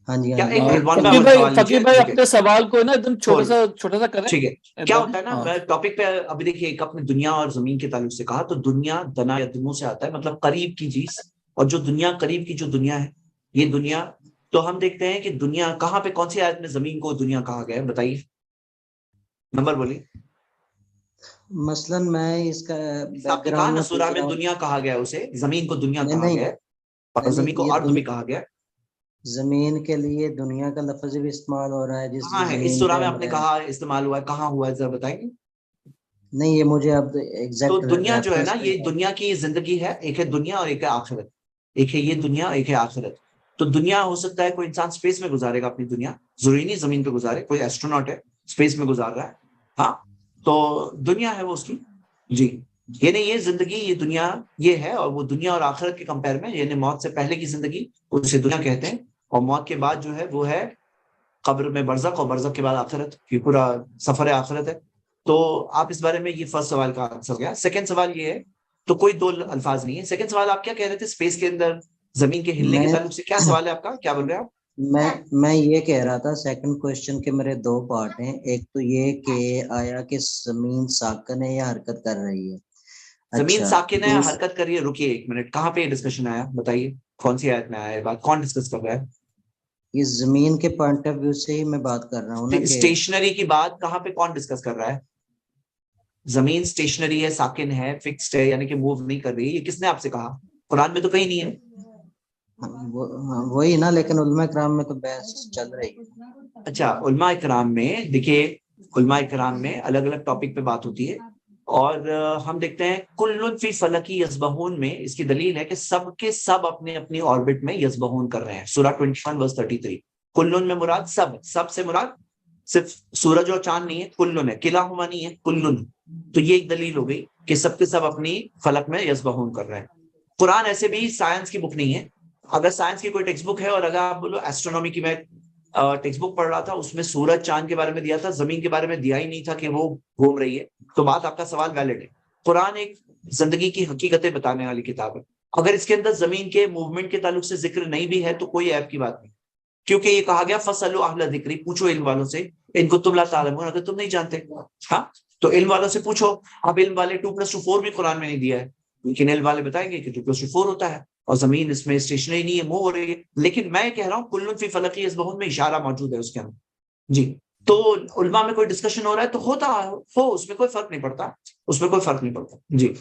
ہاں جی کیا ہاں جی. ایک منٹ ون بائی فقیر ون بھائی سوال فقیر لیجیے. بھائی ٹھیک ہے اپنے سوال کو نا ایک دم کھول چھوٹا سا کریں. ٹھیک ہے. کیا ہوتا ہے نا ہاں. میں ٹاپک پہ ابھی دیکھیے ایک اپنے دنیا اور زمین کے تعلق سے کہا تو دنیا دنا یا دنوں سے آتا ہے مطلب قریب کی چیز، اور جو دنیا قریب کی جو دنیا ہے یہ دنیا، تو ہم دیکھتے ہیں کہ دنیا کہاں پہ کون سی آیت میں زمین کو دنیا کہا گیا ہے بتائیے، نمبر بولیے. مثلا میں اس کا آپ بیک نے کہا گراؤنڈ نا میں سورہ پوچھ میں رہا ہوں. دنیا کہا گیا، اسے زمین کو دنیا نہیں کہا نہیں گیا ہے اور زمین کو یہ ارض بھی کہا گیا. زمین کے لیے دنیا کا لفظ بھی استعمال ہو رہا ہے جس کہاں ہے اس زمین سورہ پہ میں ہم آپ نے رہ. کہا استعمال ہوا ہے، کہاں ہوا ہے ذرا بتائیں گے. نہیں یہ مجھے اب تو ایگزیکٹ دنیا جو ہے نا ریفرنس یہ دنیا کی زندگی ہے، ایک ہے دنیا اور ایک ہے آخرت، ایک ہے یہ دنیا ایک ہے آخرت. تو دنیا ہو سکتا ہے کوئی انسان اسپیس میں گزارے گا اپنی دنیا، ضروری نہیں زمین پہ گزارے، کوئی ایسٹروناٹ ہے اسپیس میں گزار رہا ہے، ہاں تو دنیا ہے وہ اس کی. جی یہ نہیں یہ زندگی یہ دنیا یہ ہے، اور وہ دنیا اور آخرت کے کمپیر میں یعنی موت سے پہلے کی زندگی اسے دنیا کہتے ہیں، اور موت کے بعد جو ہے وہ ہے قبر میں برزخ، اور برزخ کے بعد آخرت، یہ پورا سفر آخرت ہے. تو آپ اس بارے میں یہ فرسٹ سوال کا آنسر گیا. سیکنڈ سوال یہ ہے تو کوئی دو الفاظ نہیں ہے. سیکنڈ سوال آپ کیا کہہ رہے تھے اسپیس کے اندر زمین کے ہلنے کے میں تعلق سے، کیا سوال ہے آپ کا، کیا بول رہے ہیں آپ؟ میں یہ کہہ رہا تھا سیکنڈ کوشچن کے میرے دو پارٹ ہیں. ایک تو یہ کہ آیا کہ زمین ساکن ہے یا حرکت کر رہی ہے. زمین اچھا ساکن ہے حرکت کر رہی ہے. رکیے ایک منٹ، کہاں پہ یہ ڈسکشن آیا بتائیے، کون سی آیت میں آیا یہ بات، کون ڈسکس کر رہا ہے؟ اس زمین کے پوائنٹ آف ویو سے ہی میں بات کر رہا ہوں نا کہ اسٹیشنری کی بات کہاں پہ کون ڈسکس کر رہا ہے؟ زمین اسٹیشنری ہے، ساکن ہے، فکسڈ ہے، یعنی کہ موو نہیں کر رہی. یہ کس نے آپ سے کہا؟ قرآن میں تو کہیں نہیں ہے. وہی نا، لیکن علماء کرام میں تو بحث چل رہی ہے. اچھا علماء کرام میں دیکھیے، علماء کرام میں الگ الگ ٹاپک پہ بات ہوتی ہے، اور ہم دیکھتے ہیں کل فی فلکی یسبحون میں اس کی دلیل ہے کہ سب کے سب اپنے اپنی آربٹ میں یسبحون کر رہے ہیں. سورہ 21 ورس 33 کلن میں مراد سب سے مراد صرف سورج اور چاند نہیں ہے، کلن ہے، قلعہ ہما نہیں ہے، کلن. تو یہ ایک دلیل ہو گئی کہ سب کے سب اپنی فلک میں یسبحون کر رہے ہیں. قرآن ایسے بھی سائنس کی بک نہیں ہے. اگر سائنس کی کوئی ٹیکسٹ بک ہے اور اگر آپ بولو ایسٹرونومی کی میں ٹیکسٹ بک پڑھ رہا تھا اس میں سورج چاند کے بارے میں دیا تھا، زمین کے بارے میں دیا ہی نہیں تھا کہ وہ گھوم رہی ہے، تو بات آپ کا سوال ویلڈ ہے. قرآن ایک زندگی کی حقیقتیں بتانے والی کتاب ہے. اگر اس کے اندر زمین کے موومنٹ کے تعلق سے ذکر نہیں بھی ہے تو کوئی ایپ کی بات نہیں، کیونکہ یہ کہا گیا فَاسْأَلُوا أَهْلَ الذِّكْرِ، پوچھو علم والوں سے ان كُنتُمْ لَا تَعْلَمُونَ، اگر تم نہیں جانتے ہاں تو علم والوں سے پوچھو. اب علم والے 2+2 4 بھی قرآن میں نہیں دیا ہے، لیکن علم والے بتائیں گے کہ 2+2 4 ہوتا ہے، اور زمین اس میں اسٹیشنری نہیں ہے، موو ہو رہی ہے. لیکن میں کہہ رہا ہوں کل فی فلک یسبحون میں اشارہ موجود ہے اس کے اندر. جی تو علماء میں کوئی ڈسکشن ہو رہا ہے تو ہوتا ہو، اس میں کوئی فرق نہیں پڑتا، اس میں کوئی فرق نہیں پڑتا. جی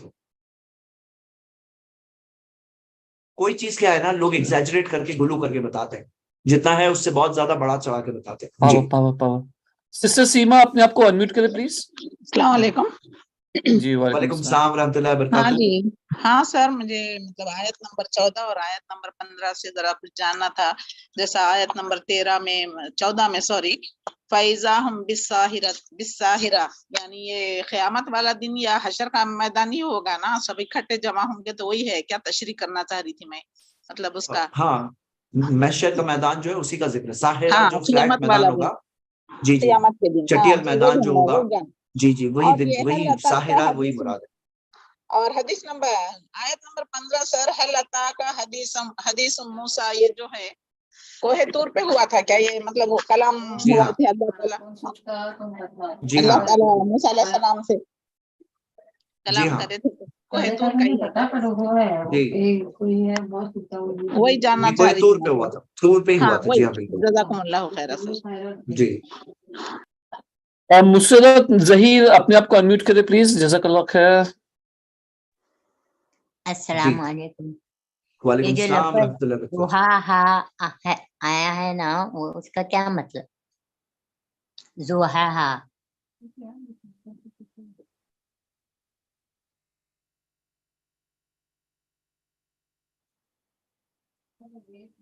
کوئی چیز کیا ہے نا لوگ ایگزیجریٹ کر کے گلو کر کے بتاتے ہیں، جتنا ہے اس سے بہت زیادہ بڑا چڑھا کے بتاتے ہیں. جی پاور سسٹر سیما اپنے آپ کو انمیوٹ کرے پلیز. السلام علیکم. جی وعلیکم السلام ورحمۃ اللہ ہاں وبرکاتہ. جی ہاں سر، مجھے مطلب آیت نمبر 14 اور آیت نمبر 15 سے ذرا کچھ جاننا تھا. جیسا آیت نمبر 14 میں سوری فَإِذَا هُمْ بِالسَّاهِرَةِ، یعنی یہ قیامت والا دن یا حشر کا میدان ہی ہوگا نا، سب اکٹھے جمع ہوں گے، تو وہی ہے کیا تشریح کرنا چاہ رہی تھی میں، مطلب اس کا. ہاں محشر کا میدان جو ہے اسی کا ذکر ہے. ساحرہ ہاں جو فلیٹ قیامت میدان والا ہوگا، دن، جی جی قیامت کے دن. ہاں چٹیل جی میدان وہی جو ہے، ہوگا، وہی جان. جی جی وہی اور دن یہ وہی حل عطا کا ساحرہ وہی حدیث، مراد ہے. اور حدیث نمبر آیت نمبر 15 سر حل عطا کا حدیث موسیٰ، یہ جو ہے کوہ طور پہ ہوا تھا کیا؟ یہ مطلب وہ کلام جی ہوا ہاں تھا اللہ تعالیٰ، جی اللہ ہاں تعالیٰ موسیٰ علیہ السلام سے جی کلام ہاں کرے تھے، کوہ طور کا ہی ہے جی وہی جاننا یہ چاہ کوئی رہی تھی طور پہ میں. ہوا تھا، طور پہ ہی ہاں ہوا تھا. وہی، جی ہاں بالکل. جزاکم اللہ خیر سر. جی مسرت ظہیر اپنے آپ کو انمیوٹ کرے پلیز. جزاک اللہ خیر. السلام علیکم. وعلیکم یہ جو السلام لفظ ورحمۃ اللہ وبرکاتہ. زحاہا آیا ہے نا، وہ اس کا کیا مطلب؟ زحاہا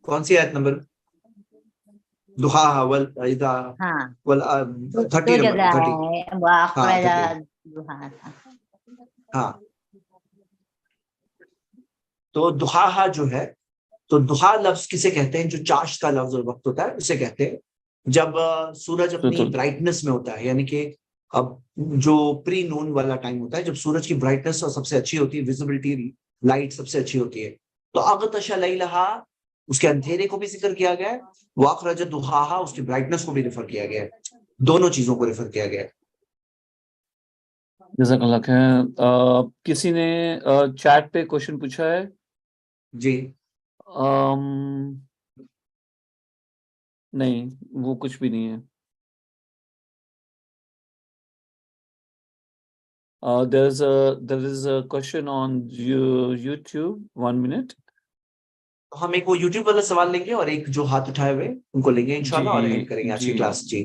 کون سی آیت نمبر؟ دحاہا والاذا ہاں وال دو 30 نمبر جگہ 30. ہے، ہاں واخرج 30. زحاہا. ہاں تو دحاہا جو ہے، تو دحا لفظ کسے کہتے ہیں؟ جو چاشت کا لفظ اور وقت ہوتا ہے اسے کہتے ہیں. جب سورج اپنی بالکل. برائٹنس میں ہوتا ہے, یعنی کہ اب جو پری نون والا ٹائم ہوتا ہے, جب سورج کی برائٹنس سب سے اچھی ہوتی ہے, ویزیبلٹی لائٹ سب سے اچھی ہوتی ہے, تو اغطش لیلہا اس کے اندھیرے کو بھی ذکر کیا گیا ہے, واخرج ضحاہا اس کی برائٹنس کو بھی ریفر کیا گیا ہے, دونوں چیزوں کو ریفر کیا گیا ہے. جزاک اللہ خیر. کسی نے چیٹ پہ کوشچن پوچھا ہے؟ جی نہیں, وہ کچھ بھی نہیں ہے. There is a question on YouTube. 1 minute. ہم ایک وہ یوٹیوب والا سوال لیں گے اور ایک جو ہاتھ اٹھائے ہوئے ان کو لیں گے انشاءاللہ, اور اینڈ کریں گے آج کی کلاس. جی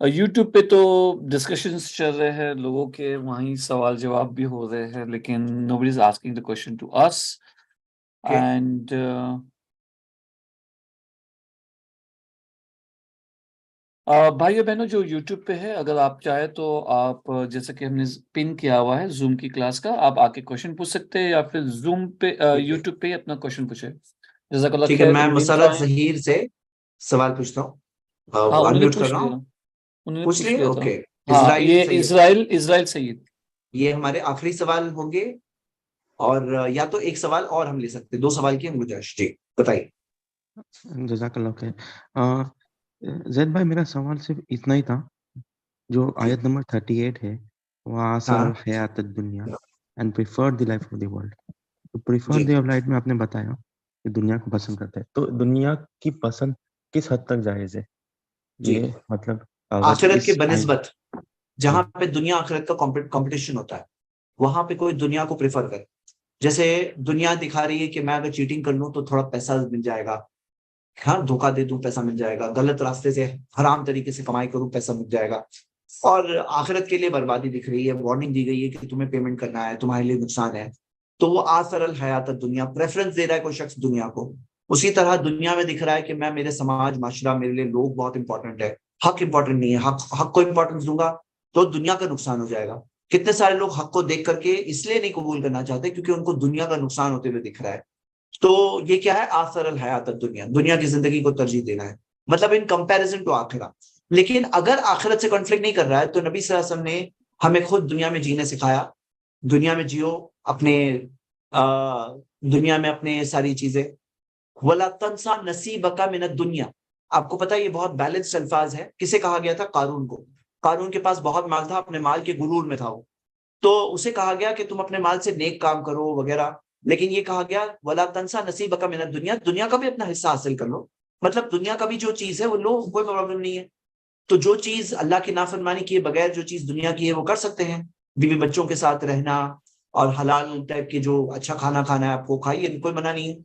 یوٹیوب پہ تو ڈسکشنز چل رہے ہیں لوگوں کے, وہیں سوال جواب بھی ہو رہے ہیں, لیکن nobody is asking the question to us. And بھائیو بہنوں جو یوٹیوب پہ ہے, اگر آپ چاہیں تو آپ جیسے کہ ہم نے پن کیا ہوا ہے زوم کی کلاس کا, آپ آ کے کوشچن پوچھ سکتے ہیں یا پھر زوم پہ یوٹیوب پہ ہی اپنا کوشچن پوچھے. جزاک اللہ ٹھیک ہے, خیر. میں In the Musarrat meantime- Zaheer سے سوال پوچھتا ہوں, انہوں نے انمیوٹ کر پوچھ رہا لیا, ہوں. انہوں نے پوچھ پوچھ لیے, لیا تھا. اوکے. ہاں, یہ سید. اسرائیل سید. یہ ہمارے آخری سوال ہوں گے, اور یا تو ایک سوال اور ہم لے سکتے, 2 سوال کی گنجائش. جی بتائیے. جزاک اللہ خیر. زید بھائی میرا سوال صرف اتنا ہی تھا, جو آیت نمبر 38 ہے, وَآثَرَ الْحَيَاةَ الدُّنْيَا and preferred the life of the world. تو preferred the life میں آپ نے بتایا کہ دنیا کو پسند کرتا ہے, تو دنیا کی پسند کس حد تک جائز ہے؟ یہ مطلب آخرت کے بنسبت جہاں پہ دنیا آخرت کا کمپٹیشن ہوتا ہے, وہاں پہ کوئی دنیا کو پریفر کرے. جیسے دنیا دکھا رہی ہے کہ میں اگر چیٹنگ کر لوں تو تھوڑا پیسہ مل جائے گا, ہاں دھوکہ دے دوں پیسہ مل جائے گا, غلط راستے سے حرام طریقے سے کمائی کروں پیسہ مل جائے گا, اور آخرت کے لیے بربادی دکھ رہی ہے, وارننگ دی گئی ہے کہ تمہیں پیمنٹ کرنا ہے, تمہارے لیے نقصان ہے. تو وہ آثر الحیات دنیا پریفرنس دے رہا ہے کوئی شخص دنیا کو. اسی طرح دنیا میں دکھ رہا ہے کہ میں میرے سماج معاشرہ میرے لیے لوگ بہت امپورٹنٹ ہے, حق امپورٹنٹ نہیں ہے, حق کو امپورٹنس دوں گا تو دنیا کا نقصان ہو جائے گا. کتنے سارے لوگ حق کو دیکھ کر کے اس لیے نہیں قبول کرنا چاہتے کیونکہ ان کو دنیا کا نقصان ہوتے ہوئے دکھ رہا ہے. تو یہ کیا ہے, آثر الحیات دنیا, دنیا کی زندگی کو ترجیح دینا ہے, مطلب ان کمپیریزن ٹو آخرت. لیکن اگر آخرت سے کنفلکٹ نہیں کر رہا ہے تو نبی صلی اللہ علیہ وسلم نے ہمیں خود دنیا میں جینے سکھایا. دنیا میں جیو, اپنے دنیا میں اپنے ساری چیزیں. وَلَا تَنْسَى نَصِيبَكَ مِنَ الدُّنْيَا. آپ کو پتا یہ بہت بیلنسڈ الفاظ ہے. کسے کہا گیا تھا؟ قارون کو. قارون کے پاس بہت مال تھا, اپنے مال کے غرور میں تھا وہ, تو اسے کہا گیا کہ تم اپنے مال سے نیک کام کرو وغیرہ. لیکن یہ کہا گیا وَلَا تَنْسَى نَصِيبَكَ مِنَ الدُّنْيَا, دنیا کا بھی اپنا حصہ حاصل کر لو. مطلب دنیا کا بھی جو چیز ہے وہ لو, کوئی پرابلم نہیں ہے. تو جو چیز اللہ کی نافرمانی کیے بغیر جو چیز دنیا کی ہے وہ کر سکتے ہیں. بیوی بچوں کے ساتھ رہنا اور حلال ٹائپ کے جو اچھا کھانا کھانا ہے آپ کو کھائیے, کوئی منع نہیں ہے.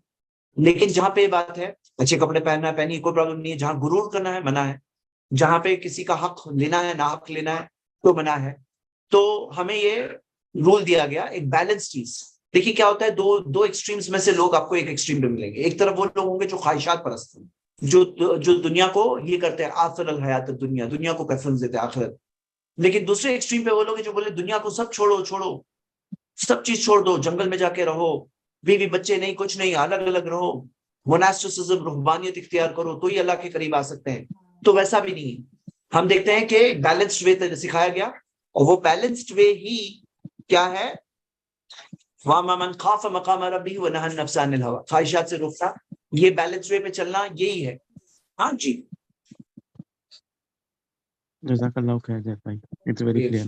لیکن جہاں پہ یہ بات ہے اچھے کپڑے پہننا ہے پہنیے, کوئی پرابلم نہیں ہے. جہاں غرور کرنا ہے منع ہے, جہاں پہ کسی کا حق لینا ہے نا حق لینا ہے تو منع ہے. تو ہمیں یہ رول دیا گیا ایک بیلنس چیز. دیکھیے کیا ہوتا ہے, دو ایکسٹریمز میں سے لوگ آپ کو ایک ایکسٹریم پہ ملیں گے. ایک طرف وہ لوگ ہوں گے جو خواہشات پرست ہیں, جو دنیا کو یہ کرتے ہیں آخر الحیات دنیا, دنیا کو پریفرنس دیتے ہیں آخرت. لیکن دوسرے ایکسٹریم پہ وہ لوگ ہیں جو بولے دنیا کو سب چھوڑو, سب چیز چھوڑ دو, جنگل میں جا کے رہو, بیوی بچے نہیں, کچھ نہیں, الگ الگ رہو, مناسٹسزم روحانیت اختیار کرو تو ہی اللہ کے قریب آ سکتے ہیں. تو ویسا بھی نہیں. ہم دیکھتے ہیں کہ بیلنسڈ وے سکھایا گیا, اور وہ بیلنسڈ وے ہی کیا ہے, وَأَمَّا مَنْ خَافَ مَقَامَ رَبِّهِ وَنَهَى النَّفْسَ عَنِ الْهَوَىٰ, خواہشات سے روکتا. یہ بیلنس وے پہ چلنا یہی ہے. ہاں جی, جزاک اللہ خیر زید بھائی, اٹس ویری کلیئر.